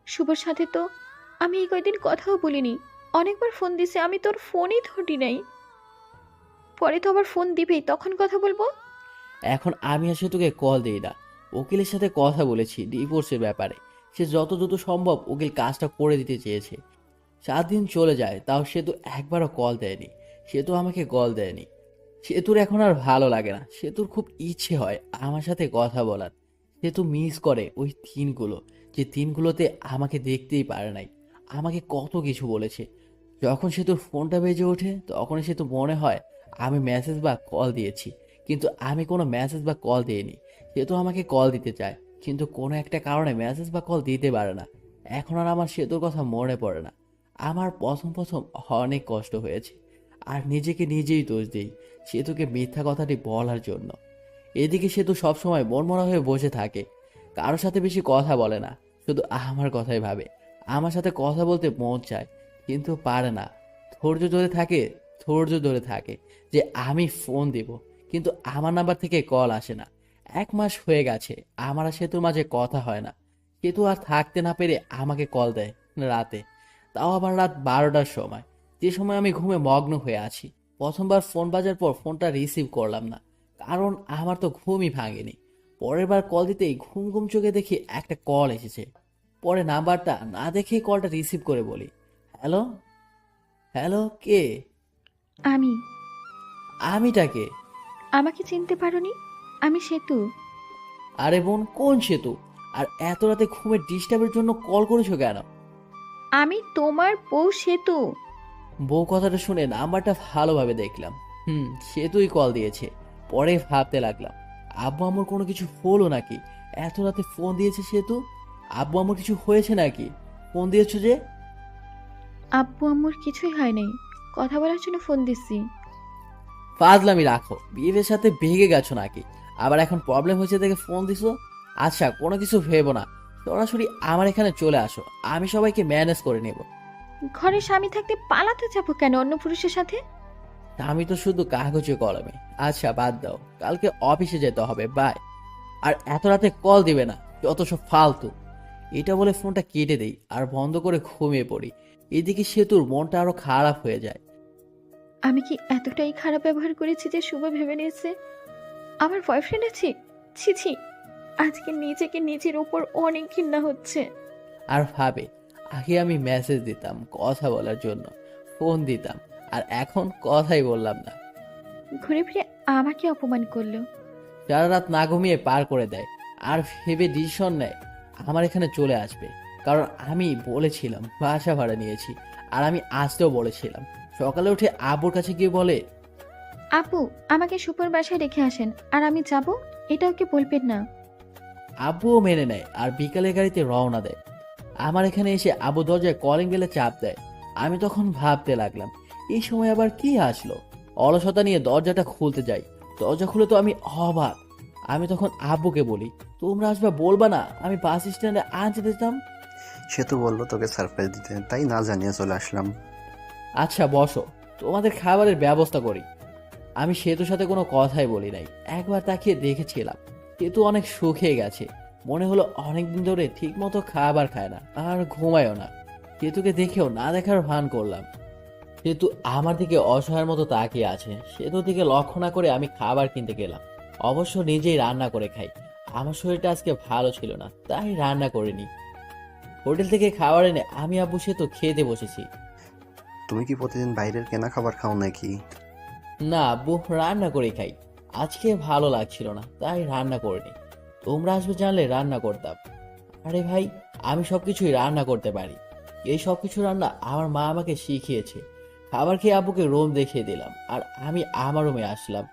শুভর সাথে তো আমি এই কয়দিন কথাও বলিনি। অনেকবার ফোন দিছে, আমি তোর ফোনই ধরি নাই। পরে তো আবার ফোন দিবেই, তখন কথা বলবো। এখন আমি আর সেতুকে কল দিই না। উকিলের সাথে কথা বলেছি ডিভোর্সের ব্যাপারে। সে যত দ্রুত সম্ভব উকিল কাজটা করে দিতে চেয়েছে। 7 দিন চলে যায়, তাও সেতু একবারও কল দেয়নি। সেতু আমাকে কল দেয়নি। সেতুর এখন আর ভালো লাগে না। সেতুর খুব ইচ্ছে হয় আমার সাথে কথা বলার। সেতু মিস করে ওই দিনগুলো, যে দিনগুলোতে আমাকে দেখতেই পারে নাই। আমাকে কত কিছু বলেছে। যখন সেতুর ফোনটা বেজে ওঠে তখনই সেতু মনে হয় আমি মেসেজ বা কল দিয়েছি, কিন্তু আমি কোনো মেসেজ বা কল দিইনি। সেতু আমাকে কল দিতে চায়, কিন্তু কোনো একটা কারণে মেসেজ বা কল দিতে পারে না। এখন আর আমার সেতুর কথা মনে পড়ে না। আমার প্রথম প্রথম অনেক কষ্ট হয়েছে, আর নিজেকে নিজেই দোষ দিই সেতুকে মিথ্যা কথাটি বলার জন্য। এদিকে সেতু সবসময় মনমরা হয়ে বসে থাকে, কারোর সাথে বেশি কথা বলে না, শুধু আমার কথাই ভাবে। আমার সাথে কথা বলতে মন চায়, কিন্তু পারে না। ধৈর্য ধরে থাকে যে আমি ফোন দিব, কিন্তু আমার নাম্বার থেকে কল আসে না। 1 মাস হয়ে গেছে আমার আর সেতুর মাঝে কথা হয় না। সেতু আর থাকতে না পেরে আমাকে কল দেয় রাতে, তাও আবার রাত 12টার সময়, যে সময় আমি ঘুমে মগ্ন হয়ে আছি। প্রথমবার ফোন বাজার পর ফোনটা রিসিভ করলাম না, কারণ আমার তো ঘুমই ভাঙেনি। পরের বার কল দিতেই ঘুম ঘুম চোখে দেখি একটা কল এসেছে। পরে নাম্বারটা না দেখেই কলটা রিসিভ করে বলি, হ্যালো। হ্যালো, কে? আমি। আমিটাকে? আমাকে চিনতে পারোনি? আমি সেতু। আরে বোন, কোন সেতু? আর এত রাতে ঘুমের ডিস্টার্বের জন্য কল করেছো কেন? আমি তোমার বউ সেতু। বউ কথাটা শুনে নাম্বারটা ভালোভাবে দেখলাম। সেতুই কল দিয়েছে। পরে ভাবতে লাগলাম, আব্বু আম্মুর কোনো কিছু হলো নাকি? এত রাতে ফোন দিয়েছে সেতু। আব্বু আম্মুর কিছু হয়েছে নাকি? ফোন দিয়েছো যে? আব্বু আম্মুর কিছুই হয় নাই, কথা বলার জন্য ফোন দিচ্ছি। ফাজলামি রাখো, বিয়ের সাথে ভেগে গেছো নাকি? আবার এখন প্রবলেম হয়েছে দেখে ফোন দিছো? আচ্ছা, কোনো কিছু ভেবো না, সরাসরি আমার এখানে চলে আসো, আমি সবাইকে ম্যানেজ করে নেব। ঘরে স্বামী থাকতে পালাতে যাবো কেন অন্য পুরুষের সাথে? আমি তো শুধু কাগজে কলমে। আচ্ছা বাদ দাও, কালকে অফিসে যেতে হবে, বাই। আর এত রাতে কল দিবে না, যত সব ফালতু। এটা বলে ফোনটা কেটে দেই আর বন্ধ করে ঘুমিয়ে পড়ি। এদিকে সেতুর মনটা আরো খারাপ হয়ে যায়। আমি কি এতটাই খারাপ ব্যবহার করেছি যে শুভ ভেবে নিয়েছে আমার বয়ফ্রেন্ড আছে? ছি ছি, আজকে নিজেকে নিজের উপর অনেক ঘৃণা হচ্ছে। আর ভাবে, আগে আমি মেসেজ দিতাম কথা বলার জন্য, ফোন দিতাম, আর এখন কথাই বললাম না। ঘুরে ফিরে আমাকে অপমান করলো। সারা রাত না ঘুমিয়ে পার করে দেয় আর ভেবে ডিসিশন নেয় আমার এখানে চলে আসবে। কারণ আমি বলেছিলাম বাসা ভাড়া নিয়েছি, আর আমি আসতেও বলেছিলাম। সকালে উঠে আব্বুর কাছে গিয়ে বলে, আপু আমাকে সুপার বাসায় রেখে আসেন আর আমি যাব, এটা ওকে বলবেন না। আব্বুও মেনে নেয় আর বিকালে গাড়িতে রওনা দেয়। আমার এখানে এসে আব্বু দরজায় কলিং বেলে চাপ দেয়। আমি তখন ভাবতে লাগলাম এই সময় আবার কি আসলো। অলসতা নিয়ে দরজাটা খুলতে যাই, দরজা খুলে তো আমি অবাক। আমি তখন আব্বুকে বলি, তোমরা আসবা বলবা না আমি বাস স্ট্যান্ডে আনতে দিতাম। সে তো বললো তোকে সারপ্রাইজ দিতে, তাই না জানিয়ে চলে আসলাম। আচ্ছা বসো, তোমাদের খাবারের ব্যবস্থা করি। আমি সেতুর সাথে কোনো কথাই বলি নাই, একবার তাকিয়ে দেখেছিলাম সেতু অনেক শুকিয়ে গেছে। মনে হলো অনেকদিন ধরে ঠিক মতো খাবার খায় না আর ঘুমায়ও না। সেতুকে দেখেও না দেখার ভান করলাম। সেতু আমার দিকে অসহায়ের মতো তাকিয়ে আছে। সেতুর দিকে লক্ষ্য না করে আমি খাবার কিনতে গেলাম। অবশ্য নিজেই রান্না করে খাই। আমার শরীরটা আজকে ভালো ছিল না, তাই রান্না করিনি। হোটেল থেকে খাবার এনে আমি আব্বু সেতু খেতে বসেছি। তুমি কি প্রতিদিন বাইরের কেনা খাবার খাও নাকি? না আব্বু, রান্না করে খাই। আজকে ভালো লাগছিল না, তাই রান্না করিনি। তোমরা আসবে জানলে রান্না করতাম। আরে ভাই, আমি সবকিছুই রান্না করতে পারি। এই সবকিছু রান্না আমার মা আমাকে শিখিয়েছে। খাবার খেয়ে আব্বুকে রুম দেখিয়ে দিলাম আর আমি আমার রুমে আসলাম।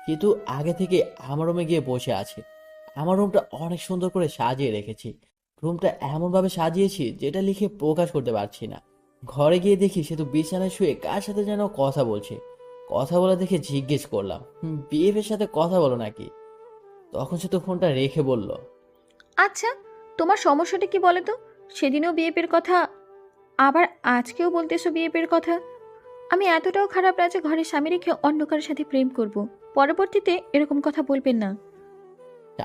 কিন্তু আগে থেকে আমার রুমে গিয়ে বসে আছে। আমার রুমটা অনেক সুন্দর করে সাজিয়ে রেখেছি। রুমটা এমনভাবে সাজিয়েছি যেটা লিখে প্রকাশ করতে পারছি না। ঘরে গিয়ে দেখি সে তো বিছানায় শুয়ে কার সাথে যেন কথা বলছে। কথা বলা দেখে জিজ্ঞেস করলাম, বিএফ এর সাথে কথা বলো নাকি? তখন সে তো ফোনটা রেখে বলল, আচ্ছা তোমার সমস্যাটা কি বলো তো? সেদিনও বিয়ের কথা, আবার আজকেও বলতেছো বিয়ের কথা। আমি এতটাও খারাপ না যে ঘরে স্বামী রেখে অন্য কারোর সাথে প্রেম করব। পরবর্তীতে এরকম কথা বলবেন না।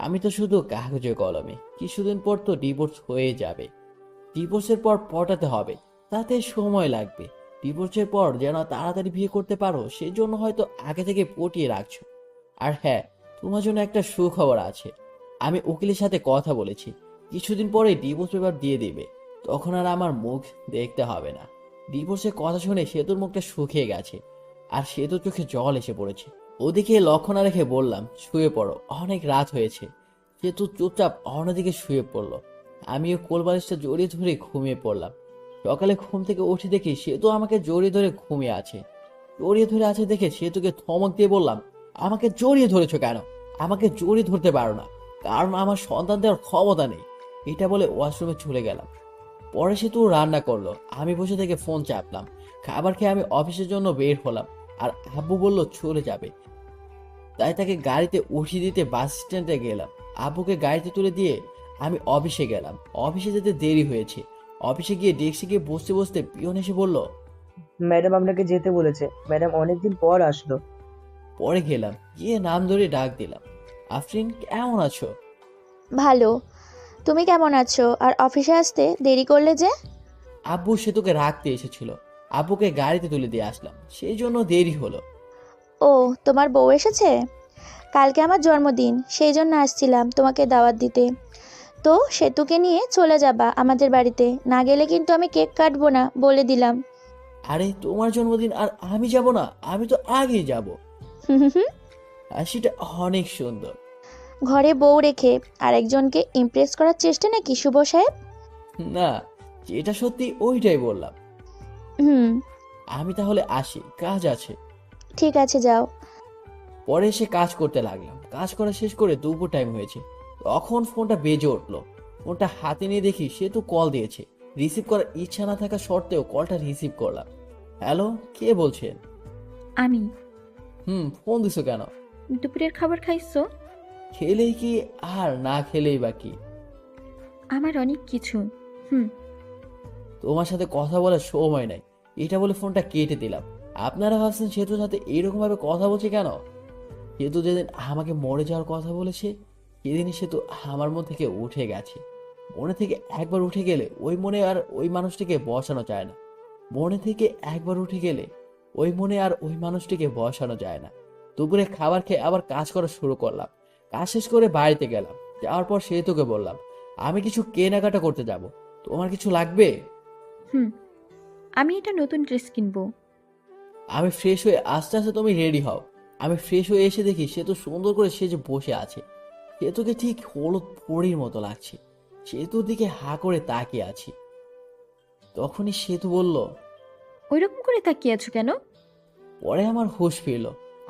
আমি তো শুধু কাগজে কলমে, কিছুদিন পর তো ডিভোর্স হয়ে যাবে। ডিভোর্সের পর পটাতে হবে, তাতে সময় লাগবে। ডিভোর্সের পর যেন তাড়াতাড়ি বিয়ে করতে পারো সেজন্য হয়তো আগে থেকে পটিয়ে রাখছো। আর হ্যাঁ, তোমার জন্য একটা সুখবর আছে। আমি উকিলের সাথে কথা বলেছি, কিছুদিন পরে ডিভোর্স পেপার দিয়ে দেবে। তখন আর আমার মুখ দেখতে হবে না। ডিভোর্সের কথা শুনে সেতুর মুখটা শুকিয়ে গেছে আর সেতুর চোখে জল এসে পড়েছে। ওদিকে লক্ষ্য না রেখে বললাম, শুয়ে পড়ো, অনেক রাত হয়েছে। সেতু চুপচাপ অন্যদিকে শুয়ে পড়লো। আমিও কোলবালিশটা জড়িয়ে ধরে ঘুমিয়ে পড়লাম। সকালে ঘুম থেকে উঠে দেখি সেতু আমাকে জড়িয়ে ধরে ঘুমিয়ে আছে। জড়িয়ে ধরে আছে দেখে সেতুকে ধমক দিয়ে বললাম, আমাকে জড়িয়ে ধরেছো কেন? আমাকে জড়িয়ে ধরতে পারো না, কারণ আমার সন্তান দেওয়ার ক্ষমতা নেই। এটা বলে ওয়াশরুমে চলে গেলাম। পরে সেতু রান্না করলো, আমি বসে থেকে ফোন চাপলাম। খাবার খেয়ে আমি অফিসের জন্য বের হলাম আর আব্বু বলল চলে যাবে, তাই তাকে গাড়িতে উঠিয়ে দিতে বাস স্ট্যান্ডে গেলাম। আব্বুকে গাড়িতে তুলে দিয়ে আমি অফিসে গেলাম। অফিসে যেতে দেরি হয়েছে। অফিসে গিয়ে ডেস্কে গিয়ে বসতে বসতে পিয়ন এসে বলল, ম্যাডাম আপনাকে যেতে বলেছে। ম্যাডাম অনেকদিন পর আসলো। পরে গেলাম, গিয়ে নাম ধরে ডাক দিলাম, আফরিন কেমন আছো? ভালো, তুমি কেমন আছো? আর অফিসে আসতে দেরি করলে যে? আব্বু সেতুকে রাখতে এসেছিল, আব্বুকে গাড়িতে তুলে দিয়ে আসলাম, সেই জন্য দেরি হলো। ও, তোমার বউ এসেছে? কালকে আমার জন্মদিন, সেই জন্য আসছিলাম তোমাকে দাওয়াত দিতে। তো সেতুকে নিয়ে চলে যাবা আমাদের বাড়িতে, না গেলে কিন্তু আমি কেক কাটবো না, বলে দিলাম। আরে তোমার জন্মদিন আর আমি যাব না? আমি তো আগেই যাব। হাসিটা অনেক সুন্দর। ঘরে বউ রেখে আরেকজনকে ইমপ্রেস করার চেষ্টা নাকি শুভ সাহেব? না, যেটা সত্যি ওইটাই বললাম। আমি তাহলে আসি, কাজ আছে। ঠিক আছে, যাও। পরে এসে কাজ করতে লাগলাম। কাজ করা শেষ করে দুপুর টাইম হয়েছে। তখন ফোনটা বেজে উঠলো। ফোনটা হাতে নিয়ে দেখি সে তো কল দিয়েছে। রিসিভ করার ইচ্ছা না থাকা সত্ত্বেও কলটা রিসিভ করলাম। হ্যালো, কে বলছেন? আমি। ফোন দিছো কেন? দুপুরের খাবার খাইছো? খেলেই কি আর না খেলেই বা কি? আমার অনেক কিছু। তোমার সাথে কথা বলার সময় নাই, এটা বলে ফোনটা কেটে দিলাম। আপনারা ভাবছেন সেতুর সাথে এরকম ভাবে কথা বলছে কেন? সেতু যেদিন আমাকে মরে যাওয়ার কথা বলেছে সেদিনই সেতু আমার মন থেকে উঠে গেছে। মনে থেকে একবার উঠে গেলে ওই মনে আর ওই মানুষটিকে বসানো যায় না। মনে থেকে একবার উঠে গেলে ওই মনে আর ওই মানুষটিকে বসানো যায় না। দুপুরে খাবার খেয়ে আবার কাজ করা শুরু করলাম। কাজ শেষ করে বাড়িতে গেলাম। যাওয়ার পর সেতুকে বললাম, আমি কিছু কেনাকাটা করতে যাব, তোমার কিছু লাগবে? আমি এটা নতুন ড্রেস কিনবো। আমি ফ্রেশ হয়ে আস্তে আস্তে তুমি রেডি হও, আমি ফ্রেশ হয়ে এসে দেখি সে তো সুন্দর করে সেজে বসে আছে। সেতুকে ঠিক হলুদ পরীর মতো লাগছে। সেতুর দিকে হা করে তাকিয়ে আছি। তখনই সেতু বলল, ওইরকম করে তাকিয়ে আছো কেন? পরে আমার হুঁশ ফিরল।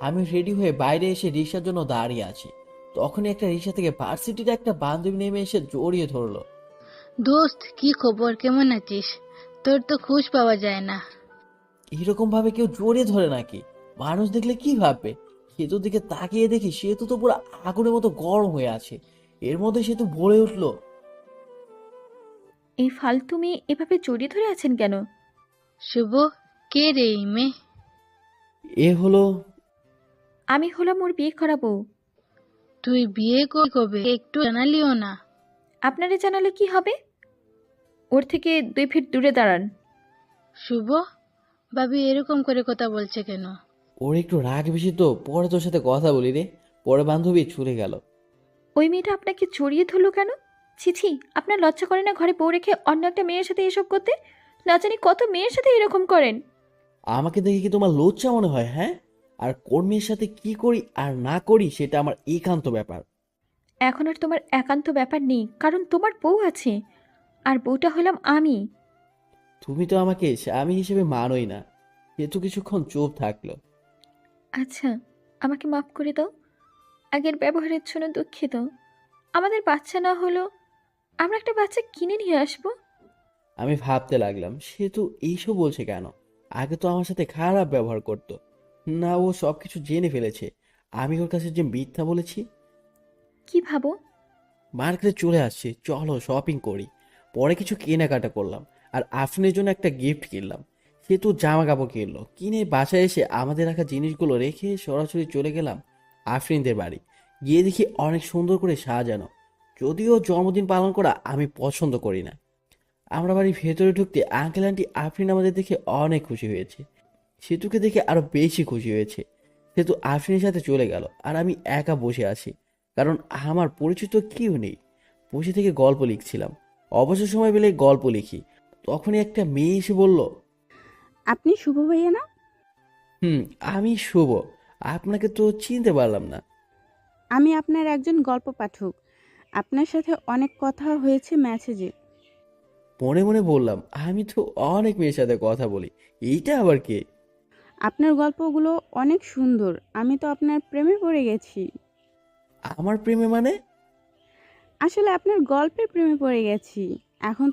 আমি রেডি হয়ে বাইরে এসে রিক্সার জন্য দাঁড়িয়ে আছি। তখনই একটা রিক্সা থেকে ভার্সিটির একটা বান্ধবী নেমে এসে জড়িয়ে ধরলো। দোস্ত, কি খবর, কেমন আছিস? তোর তো খোঁজ পাওয়া যায় না। এরকম ভাবে কেউ জড়িয়ে ধরে নাকি? মানুষ দেখলে কি ভাববে? সেতুর দিকে তাকিয়ে দেখি সেতু তো পুরো আগুনের মতো গরম হয়ে আছে। এর মধ্যে সেতু বলে উঠলো, এই ফালতু মেয়ে এভাবে জড়িয়ে ধরে আছেন কেন? শুভ, কে রে এই মেয়ে? এ হলো আমি হলাম ওর বিয়ে করা বউ। তুই বিয়ে কবে? একটু জানালিও না। আপনারে জানালে কি হবে? ওর থেকে 2 ফিট দূরে দাঁড়ান। শুভ, ভাবি এরকম করে কথা বলছে কেন? ওর একটু রাগ বেশি তো, পরে তোর সাথে কথা বলি রে। পরে বান্ধবী চলে গেল। ওই মেয়েটা আপনাকে জড়িয়ে ধরলো কেন? ছিছি, আপনার লজ্জা করে না ঘরে বউ রেখে অন্য একটা মেয়ের সাথে এসব করতে? না জানি কত মেয়ের সাথে এরকম করেন। আমাকে দেখে কি তোমার লজ্জা মনে হয়? হ্যাঁ, আর কোন মেয়ের সাথে কি করি আর না করি সেটা আমার একান্ত ব্যাপার। এখন আর তোমার একান্ত ব্যাপার নেই, কারণ তোমার বউ আছে, আর বউটা হলাম আমি। তুমি তো আমাকে স্বামী হিসেবে মানোই না। সে তো কিছুক্ষণ চুপ থাকলো। আচ্ছা, আমাকে মাফ করে দাও। আগের ব্যবহারের জন্য দুঃখিত। আমাদের বাচ্চা না হলো আমরা একটা বাচ্চা কিনে নিয়ে আসবো। আমি ভাবতে লাগলাম, সে তো এইসব বলছে কেন? আগে তো আমার সাথে খারাপ ব্যবহার করতো না। ও সবকিছু জেনে ফেলেছে। আমি ওর কাছে যে মিথ্যা বলেছি। কি ভাবো? মার্কেটে চলে আসছি, চলো শপিং করি। পরে কিছু কেনাকাটা করলাম, আর আফরিনের জন্য একটা গিফট কিনলাম। সে তো জামা কাপড় কিনলো। কিনে বাসায় এসে আমাদের রাখা জিনিসগুলো রেখে সরাসরি চলে গেলাম আফরিনদের বাড়ি। গিয়ে দেখি অনেক সুন্দর করে সাজানো। যদিও জন্মদিন পালন করা আমি পছন্দ করি না। আমরা বাড়ির ভেতরে ঢুকতে আঙ্কেল আন্টি আফরিন আমাদের দেখে অনেক খুশি হয়েছে। সেতুকে দেখে আরো বেশি খুশি হয়েছে। সেতু আফরিনের সাথে চলে গেল, আর আমি একা বসে আছি, কারণ আমার পরিচিত কেউ নেই। বসে থেকে গল্প লিখছিলাম। অবসর সময় পেলে গল্প লিখি। তখনই একটা মেয়ে এসে বলল, আপনি শুভ ভাইয়া না? আমি শুভ। আপনাকে তো চিনতে পারলাম না। আমি আপনার একজন গল্প পাঠক। আপনার সাথে অনেক কথা হয়েছে মেসেজে। মনে মনে বললাম, আমি তো অনেক মেয়ের সাথে কথা বলি, এইটা আবার কে? আপনার গল্পগুলো অনেক সুন্দর। আমি তো আপনার প্রেমে পড়ে গেছি। আমার প্রেমে মানে? আসলে আপনার গল্পের প্রেমে পড়ে গেছি। এখন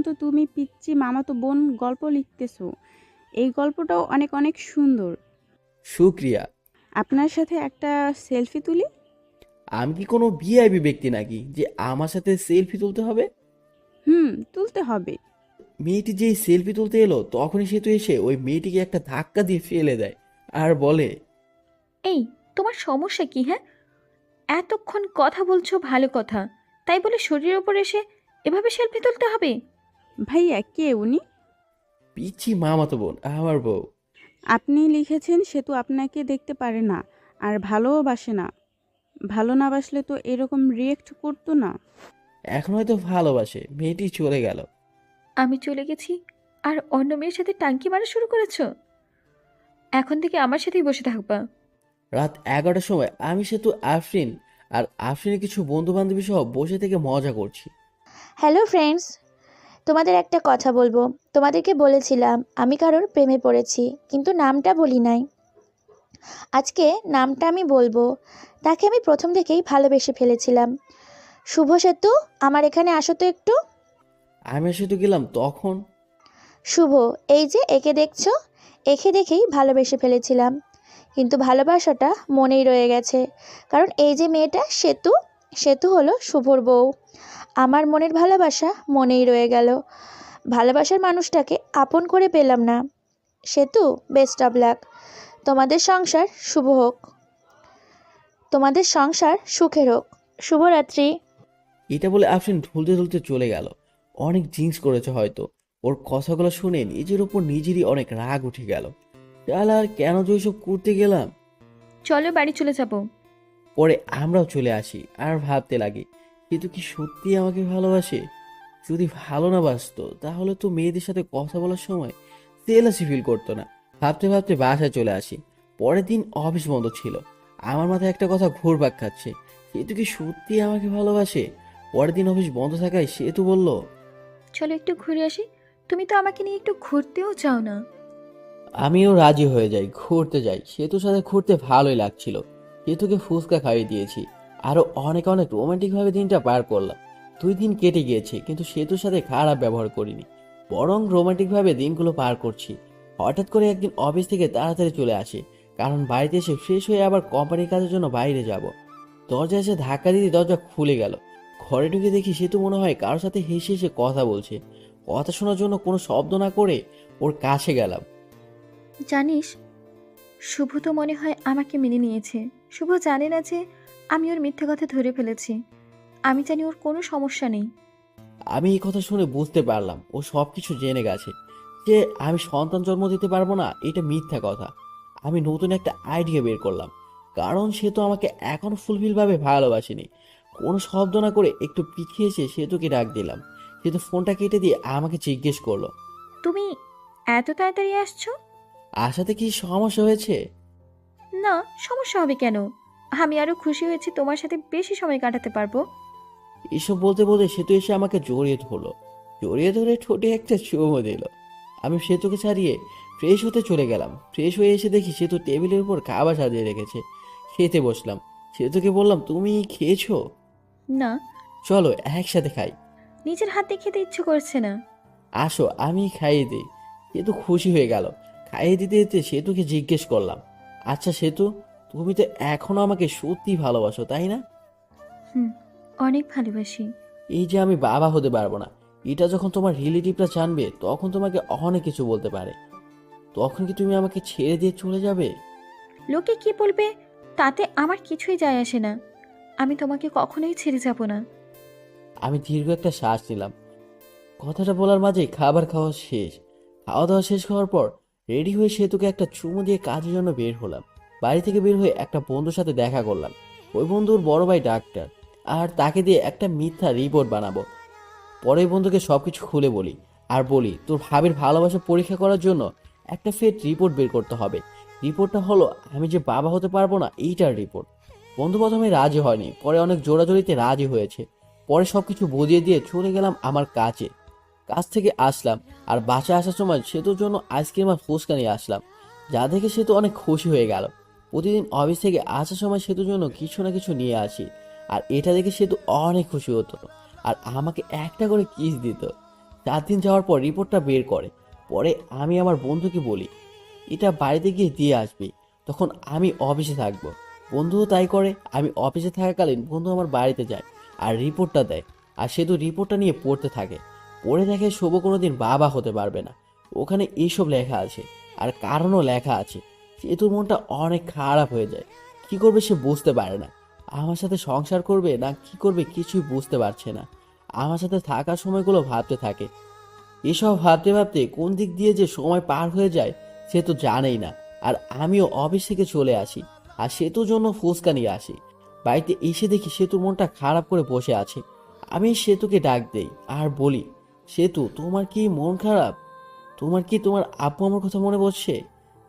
তো তুমি পিচ্চি মামাতো বোন গল্প লিখতেছো। এই গল্পটাও অনেক অনেক সুন্দর। শুক্রিয়া। আপনার সাথে একটা সেলফি তুলি? আমি কি কোনো ভিআইপি ব্যক্তি নাকি যে আমার সাথে সেলফি তুলতে হবে? তুলতে হবে। মেয়েটি যেই সেলফি তুলতে এলো তখনই সেতু এসে ওই মেয়েটিকে একটা ধাক্কা দিয়ে ফেলে দেয়, আর বলে, এই, তোমার সমস্যা কি? হ্যাঁ, এতক্ষণ কথা বলছো ভালো কথা, তাই বলে শরীরের ওপর এসে এভাবে সেলফি তুলতে হবে? ভাইয়া, কে উনি? পিচ্ছি মামাতো বোন, আমার বউ। আপনি লিখেছেন সেতু আপনাকে দেখতে পারে না আর ভালোও বাসে না। ভালো না বাসলে তো এরকম রিয়েক্ট করতো না। এখন হয়তো ভালোবাসে। মেয়েটি চলে গেল। আমি চলে গেছি আর অন্য মেয়ের সাথে টাঙ্কি মারা শুরু করেছো? এখন থেকে আমার সাথেই বসে থাকবা। রাত 11টার সময় আমি সেতু আফরিন আর আফরিনের কিছু বন্ধু বান্ধবী সহ বসে থেকে মজা করছি। হ্যালো ফ্রেন্ডস, তোমাদের একটা কথা বলবো। তোমাদেরকে বলেছিলাম আমি কারোর প্রেমে পড়েছি, কিন্তু নামটা বলি নাই। আজকে নামটা আমি বলবো। তাকে আমি প্রথম থেকেই ভালোবেসে ফেলেছিলাম। শুভ সেতু, আমার এখানে আসো তো একটু। আমি সেতু গেলাম তখন। শুভ, এই যে একে দেখছো, একে দেখেই ভালোবেসে ফেলেছিলাম, কিন্তু ভালোবাসাটা মনেই রয়ে গেছে। কারণ এই যে মেয়েটা সেতু, সেতু হলো শুভর বউ। আমার মনের ভালোবাসা মনেই রয়ে গেল। ভালোবাসার মানুষটাকে আপন করে পেলাম না। সেতু, বেস্ট অফ লাক। তোমাদের সংসার শুভ হোক, তোমাদের সংসার সুখের হোক। শুভরাত্রি। এটা বলে আফরিন ঢুলতে ঢুলতে চলে গেল। অনেক জিন্স করেছে হয়তো। ওর কথাগুলো শুনে নিজের উপর নিজেরই অনেক রাগ উঠে গেল। তাহলে আর কেন যে ওইসব করতে গেলাম। চলো বাড়ি চলে যাব। পরে আমরাও চলে আসি আর ভাবতে লাগি, কিন্তু কি সত্যি আমাকে ভালোবাসে? যদি ভালো না বাসতো তাহলে তো মেয়েদের সাথে কথা বলার সময় জেলাসি ফিল করতো না। ভাবতে ভাবতে বাসায় চলে আসি। পরের দিন অফিস বন্ধ ছিল। আমার মাথায় একটা কথা ঘুরপাক খাচ্ছে, সেতু কি সত্যি আমাকে ভালোবাসে? পরের দিন অফিস বন্ধ থাকায় সেতু বলল, চলো একটু ঘুরে আসি। তুমি তো আমাকে নিয়ে একটু ঘুরতেও চাও না। আমিও রাজি হয়ে যাই, ঘুরতে যাই। সেতুর সাথে ঘুরতে ভালোই লাগছিল। সেতুকে ফুচকা খাইয়ে দিয়েছি, আরো অনেক অনেক রোমান্টিক ভাবে দিনটা পার করলাম। 2 দিন কেটে গিয়েছে, কিন্তু সেতুর সাথে খারাপ ব্যবহার করিনি, বরং রোমান্টিক ভাবে দিনগুলো পার করছি। হঠাৎ করে একদিন অফিস থেকে তাড়াতাড়ি চলে আসি, কারণ বাড়িতে এসে ফ্রেশ হয়ে আবার কোম্পানির কাজের জন্য বাইরে যাব। দরজা এসে ধাক্কা দিতে দরজা খুলে গেল। ঘরে ঢুকে দেখি সেতু মনে হয় কারোর সাথে হেসে হেসে কথা বলছে। কথা শোনার জন্য কোনো শব্দ না করে ওর কাছে গেলাম। জানিস, শুভ তো মনে হয় আমাকে মেনে নিয়েছে। শুভ জানে না যে আমি ওর মিথ্যে কথা ধরে ফেলেছি। আমি জানি ওর কোনো সমস্যা নেই। আমি এই কথা শুনে বুঝতে পারলাম ও সবকিছু জেনে গেছে। যে আমি সন্তান জন্ম দিতে পারবো না এটা মিথ্যা কথা। আমি নতুন একটা আইডিয়া বের করলাম, কারণ সে তো আমাকে এখনো ফুলফিল ভাবে ভালোবাসেনি। কোনো শব্দ না করে একটু পিছিয়ে এসে সেতুকে ডাক দিলাম। সেতু ফোনটা কেটে দিয়ে আমাকে জিজ্ঞেস করলো, তুমি এত তাড়াতাড়ি আসছো? আসাতে কি সমস্যা হয়েছে? না, সমস্যা হবে কেন? আমি আরো খুশি হয়েছি তোমার সাথে বেশি সময় কাটাতে পারবো। এসব বলতে বলতে সেতু এসে আমাকে জড়িয়ে ধরলো। জড়িয়ে ধরে ঠোঁটে একটা চুমো দিল। আমি সেতুকে ছাড়িয়ে ফ্রেশ হতে চলে গেলাম। ফ্রেশ হয়ে এসে দেখি সেতু টেবিলের উপর খাবার সাজিয়ে রেখেছে। খেতে বসলাম। সেতুকে বললাম, তুমি খেয়েছো? না। চলো একসাথে খাই। নিজের হাতে খেতে ইচ্ছে করছে না। আসো আমি খাইয়ে দিই। সেতু খুশি হয়ে গেল। খাইয়ে দিতে দিতে সেতুকে জিজ্ঞেস করলাম, আচ্ছা সেতু, তুমি তো এখনো আমাকে সত্যি ভালোবাসো তাই না? হুম, অনেক ভালোবাসি। এই যে আমি বাবা হতে পারবো না, এটা যখন তোমার রিলেটিভরা জানবে তখন তোমাকে অনেক কিছু বলতে পারে। তখন কি তুমি আমাকে ছেড়ে দিয়ে চলে যাবে? লোকে কি বলবে তাতে আমার কিছুই যায় আসে না। আমি তোমাকে কখনোই ছেড়ে যাব না। আমি দীর্ঘ একটা শ্বাস নিলাম। কথাটা বলার মাঝে খাবার খাওয়া শেষ। খাওয়া দাওয়া শেষ হওয়ার পর রেডি হয়ে সেতুকে একটা চুমু দিয়ে কাজের জন্য বের হলাম। বাড়ি থেকে বের হয়ে একটা বন্ধুর সাথে দেখা করলাম। ওই বন্ধুর বড় ভাই ডাক্তার, আর তাকে দিয়ে একটা মিথ্যা রিপোর্ট বানাবো। পরে ওই বন্ধুকে সবকিছু খুলে বলি, আর বলি তোর ভাবির ভালোবাসা পরীক্ষা করার জন্য একটা ফেক রিপোর্ট বের করতে হবে। রিপোর্টটা হলো আমি যে বাবা হতে পারবো না এইটার রিপোর্ট। বন্ধু প্রথমে রাজি হয়নি, পরে অনেক জোরাজোরিতে রাজি হয়েছে। পরে সবকিছু বুঝিয়ে দিয়ে চলে গেলাম আমার কাজে। কাজ থেকে আসলাম, আর বাসায় আসার সময় সেতুর জন্য আইসক্রিম আর ফুচকা নিয়ে আসলাম, যা দেখে সেতু অনেক খুশি হয়ে গেল। প্রতিদিন অফিস থেকে আসার সময় সেতুর জন্য কিছু না কিছু নিয়ে আসি, আর এটা দেখে সেতু অনেক খুশি হতো, আর আমাকে একটা করে কিস দিত। 4 দিন যাওয়ার পর রিপোর্টটা বের করে। পরে আমি আমার বন্ধুকে বলি, এটা বাড়িতে গিয়ে দিয়ে আসবি, তখন আমি অফিসে থাকবো। বন্ধুও তাই করে। আমি অফিসে থাকাকালীন বন্ধু আমার বাড়িতে যায় আর রিপোর্টটা দেয়, আর সেতু রিপোর্টটা নিয়ে পড়তে থাকে। পড়ে দেখে শুভ কোনোদিন বাবা হতে পারবে না। ওখানে এইসব লেখা আছে, আর কারণও লেখা আছে। সেতুর মনটা অনেক খারাপ হয়ে যায়। কি করবে সে বুঝতে পারে না। আমার সাথে সংসার করবে না কি করবে কিছুই বুঝতে পারছে না। আমার সাথে থাকার সময়গুলো ভাবতে থাকে। এসব ভাবতে ভাবতে কোন দিক দিয়ে যে সময় পার হয়ে যায় সে তো জানেই না। আর আমিও অফিস থেকে চলে আসি, আর সেতুর জন্য ফুচকা নিয়ে আসি। বাড়িতে এসে দেখি সেতুর মনটা খারাপ করে বসে আছে। আমি সেতুকে ডাক দেই আর বলি, সেতু তোমার কি মন খারাপ? তোমার কি তোমার আব্বু আমার কথা মনে পড়ছে?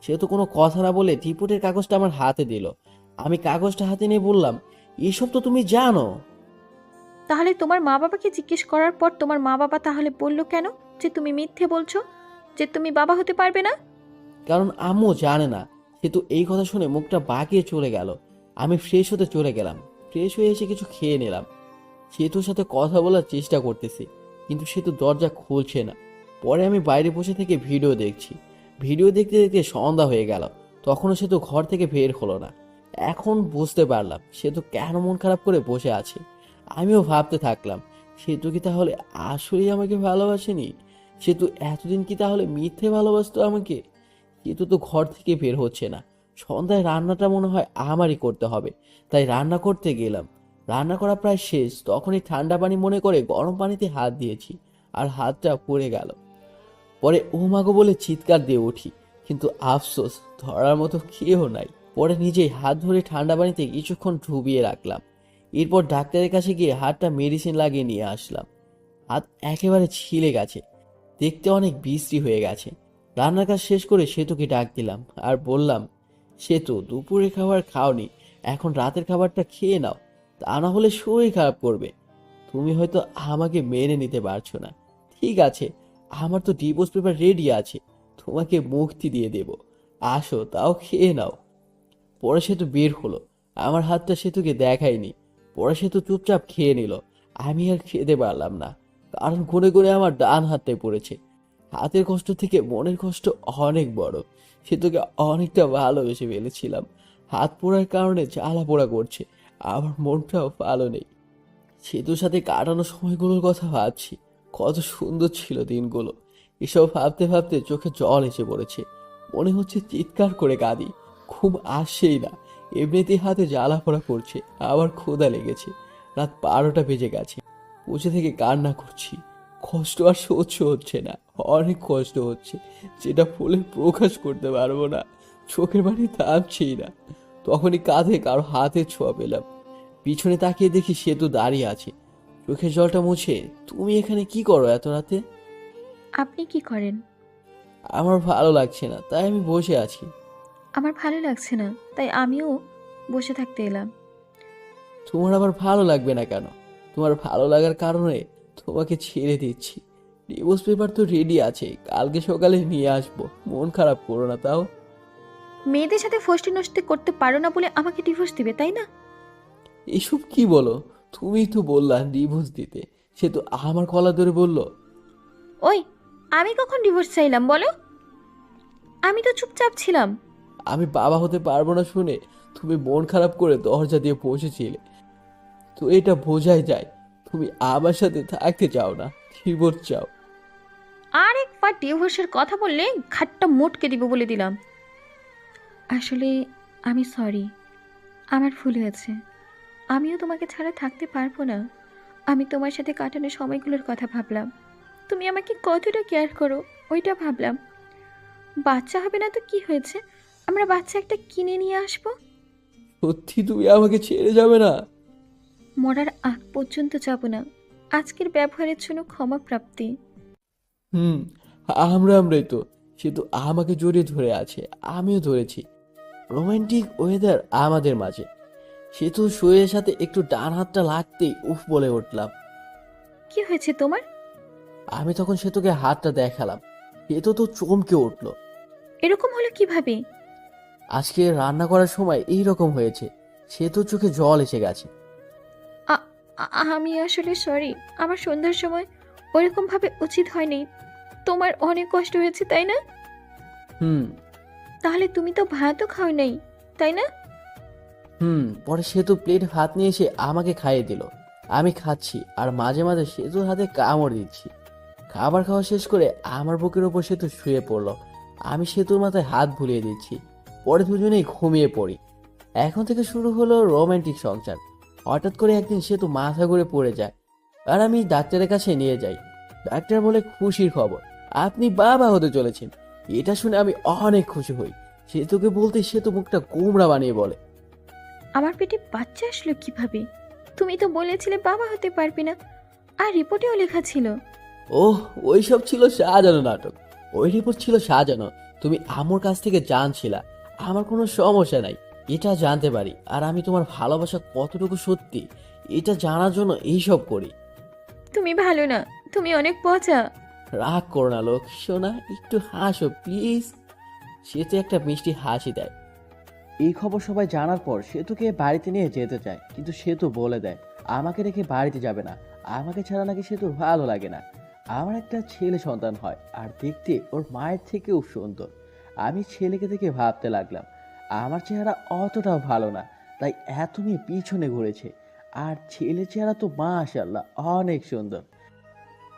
সেতু কোনো কথা না বলে রিপোর্টের কাগজটা আমার হাতে দিল। আমি কাগজটা হাতে নিয়ে বললাম, এসব তো তুমি জানো। তাহলে তোমার মা বাবাকে জিজ্ঞেস করার পর তোমার মা বাবা তাহলে বললো কেন যে তুমি মিথ্যে বলছো, যে তুমি বাবা হতে পারবে না? কারণ আম্মু জানে না। সেতু এই কথা শুনে মুখটা বাঁকিয়ে চলে গেল। আমি ফ্রেশ হতে চলে গেলাম। ফ্রেশ হয়ে এসে কিছু খেয়ে নিলাম। সেতুর সাথে কথা বলার চেষ্টা করতেছি, কিন্তু সেতু দরজা খুলছে না। পরে আমি বাইরে বসে থেকে ভিডিও দেখছি। ভিডিও দেখতে দেখতে সন্ধ্যা হয়ে গেল, তখনও সেতু ঘর থেকে বের হলো না। এখন বুঝতে পারলাম সেতু কেন মন খারাপ করে বসে আছে। আমিও ভাবতে থাকলাম, সেতু কি তাহলে আসলেই আমাকে ভালোবাসেনি? সেতু এতদিন কি তাহলে মিথ্যে ভালোবাসতো আমাকে? সেতু তো ঘর থেকে বের হচ্ছে না। সন্ধ্যায় রান্নাটা মনে হয় আমারই করতে হবে, তাই রান্না করতে গেলাম। রান্না করা প্রায় শেষ, তখনই ঠান্ডা পানি মনে করে গরম পানিতে হাত দিয়েছি, আর হাতটা পড়ে গেল। পরে ও মাগো বলে চিৎকার দিয়ে উঠি, কিন্তু আফসোস ধরার মতো কেউ নাই। পরে নিজেই হাত ধরে ঠান্ডা পানিতে কিছুক্ষণ ডুবিয়ে রাখলাম। এরপর ডাক্তারের কাছে গিয়ে হাতটা মেডিসিন লাগিয়ে নিয়ে আসলাম। হাত একেবারে ছিলে গেছে, দেখতে অনেক বিশ্রী হয়ে গেছে। রান্নার কাজ শেষ করে সেতুকে ডাক দিলাম আর বললাম, সে তো দুপুরের খাবার খাওনি, এখন রাতের খাবারটা খেয়ে নাও, তা না হলে শরীর খারাপ করবে। তুমি হয়তো আমাকে মেনে নিতে পারছো না, ঠিক আছে, আমার তো ডিভোর্স পেপার রেডি আছে, তোমাকে মুক্তি দিয়ে দেব, আসো তাও খেয়ে নাও। পরে সে তো বের হলো, আমার হাতটা সেতুকে দেখায়নি। পরে সে তো চুপচাপ খেয়ে নিল। আমি আর খেতে পারলাম না, কারণ গুনে গুনে আমার ডান হাতটায় পড়েছে। হাতের কষ্ট থেকে মনের কষ্ট অনেক বড়। সেতুকে অনেকটা ভালোবেসে ফেলেছিলাম, হাত পোড়ার কারণে জ্বালা পোড়া করছে, আমার মনটাও ভালো নেই। সেতুর সাথে কাটানো সময়গুলোর কথা ভাবছি, কত সুন্দর ছিল দিনগুলো। এসব ভাবতে ভাবতে চোখে জল এসে পড়েছে, মনে হচ্ছে চিৎকার করে কাঁদি। ঘুম আসছেই না, এমনিতেই হাতে জ্বালা পোড়া করছে, আবার ক্ষুধা লেগেছে। রাত 12টা বেজে গেছে, বসে থেকে কান্না করছি। কষ্ট আর সহ্য হচ্ছে না, অনেক কষ্ট হচ্ছে, যেটা বলে প্রকাশ করতে পারবো না। চোখের পানি থামছেই না। তখনই কাঁধে কারো হাতে ছোঁয়া পেলাম। পিছনে তাকিয়ে দেখি সেতু দাঁড়িয়ে আছে, চোখের জলটা মুছে, তুমি এখানে কি করো এত রাতে? আপনি কি করেন? আমার ভালো লাগছে না, তাই আমি বসে আছি। আমার ভালো লাগছে না, তাই আমিও বসে থাকতে এলাম। তোমার আবার ভালো লাগবে না কেন? তোমার ভালো লাগার কারণে তোমাকে ছেড়ে দিচ্ছি। ডিভোর্স পেপার তো রেডি আছে, কালকে সকালে নিয়ে আসবো, মন খারাপ করো না। তাও মেয়েদের সাথে ফষ্টি নষ্টি করতে পারো না বলে আমাকে ডিভোর্স দিবে, তাই না? এসব কি বলো? তুমি তো বললা ডিভোর্স দিতে, সে তো আমার গলা ধরে বললো। ওই, আমি কখন ডিভোর্স চাইলাম বলো? আমি তো চুপচাপ ছিলাম। আমি বাবা হতে পারবো না শুনে তুমি মন খারাপ করে দরজা দিয়ে বসেছিলে, তো এটা বোঝাই যায় তুমি আমার সাথে থাকতে চাও না, ডিভোর্স চাও। আর একবার ডিভোর্সের কথা বললে ঘাটটা মোটকে দিব বলে দিলাম। আসলে আমি সরি, আমার ভুল হয়েছে। আমিও তোমাকে ছাড়া থাকতে পারবো না। আমি তোমার সাথে কাটানো সময়গুলোর কথা ভাবলাম, তুমি আমাকে কতটা কেয়ার করো ওইটা ভাবলাম। বাচ্চা হবে না তো কি হয়েছে, আমরা বাচ্চা একটা কিনে নিয়ে আসবো। সত্যি তুমি আমাকে ছেড়ে যাবে না? মরার আগ পর্যন্ত যাব না। আজকের ব্যবহারের জন্য ক্ষমা প্রাপ্তি। হুম, আমরাই তো। সে তো আমাকে জড়িয়ে ধরে আছে, আমিও ধরেছি। রোমান্টিক ওয়েদার আমাদের মাঝে। সে তো শরীরের সাথে একটু ডান হাতটা লাগতেই উফ বলে উঠলাম। কি হয়েছে তোমার? আমি তখন সেতুকে হাতটা দেখালাম, সে তো চমকে উঠলো। এরকম হলো কিভাবে? আজকে রান্না করার সময় এই রকম হয়েছে, সে তো চোখে জল এসে গেছে। আমি আসলে সরি, আমার সন্ধ্যার সময় ওরকম ভাবে উচিত হয়নি। তোমার অনেক কষ্ট হয়েছে তাই না? হুম তাহলে তুমি তো ভাতও খাও নাই, তাই না? পরে সেতু প্লেট ভাত নিয়ে এসে আমাকে খাইয়ে দিল। আমি খাচ্ছি আর মাঝে মাঝে সেতুর হাতে কামড় দিচ্ছি। খাবার খাওয়া শেষ করে আমার বুকের ওপর সেতু শুয়ে পড়লো, আমি সেতুর মাথায় হাত বুলিয়ে দিচ্ছি। পরে দুজনেই ঘুমিয়ে পড়ি। এখন থেকে শুরু হলো রোমান্টিক সংসার। হঠাৎ করে একদিন সেতু মাথা ঘুরে পড়ে যায়, আর আমি ডাক্তারের কাছে নিয়ে যাই। ডাক্তার বলে খুশির খবর, আপনি বাবা হতে চলেছেন। এটা শুনে আমি অনেক খুশি হই। সেতুকে বলতে সেতু মুখটা গোমড়া বানিয়ে বলে, আমার পেটে বাচ্চা আসলো কিভাবে? তুমি তো বলেছিলে বাবা হতে পারবে না, আর রিপোর্টেও লেখা ছিল। ওহ, ওইসব ছিল সাজানো নাটক। ওই রিপোর্ট ছিল সাজানো। তুমি আমার কাছ থেকে জানছিলা আমার কোনো সমস্যা নাই, এটা জানতে পারি। আর আমি তোমার ভালোবাসা কতটুকু সত্যি এটা জানার জন্য এইসব করি। তুমি ভালো না, তুমি অনেক পচা। রাগ করো না লোক সোনা, একটু হাসো প্লিজ। সে তো একটা মিষ্টি হাসি দেয়। এই খবর সবাই জানার পর সেতুকে বাড়িতে নিয়ে যেতে চায়, কিন্তু সেতু বলে দেয় আমাকে রেখে বাড়িতে যাবে না, আমাকে ছাড়া নাকি সেতুর ভালো লাগে না। আমার একটা ছেলে সন্তান হয়, আর দেখতে ওর মায়ের থেকেও সুন্দর। আমি ছেলেকে দেখে ভাবতে লাগলাম আমার চেহারা অতটাও ভালো না, তাই এত মেয়ে পিছনে ঘুরেছে। আর ছেলের চেহারা তো মাশাআল্লাহ অনেক সুন্দর।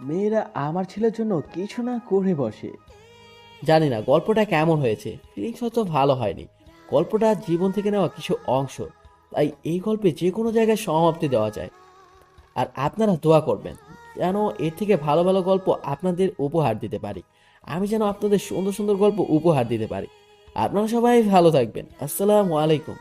মেয়েরা আমার ছেলের জন্য কিছু না করে বসে। জানি না গল্পটা কেমন হয়েছে, ফিলিংস হয়তো ভালো হয়নি। গল্পটা জীবন থেকে নেওয়া কিছু অংশ, তাই এই গল্পে যে কোনো জায়গায় সমাপ্তি দেওয়া যায়। আর আপনারা দোয়া করবেন যেন এর থেকে ভালো ভালো গল্প আপনাদের উপহার দিতে পারি। আমি যেন আপনাদের সুন্দর সুন্দর গল্প উপহার দিতে পারি। আপনারা সবাই ভালো থাকবেন। আসসালামু আলাইকুম।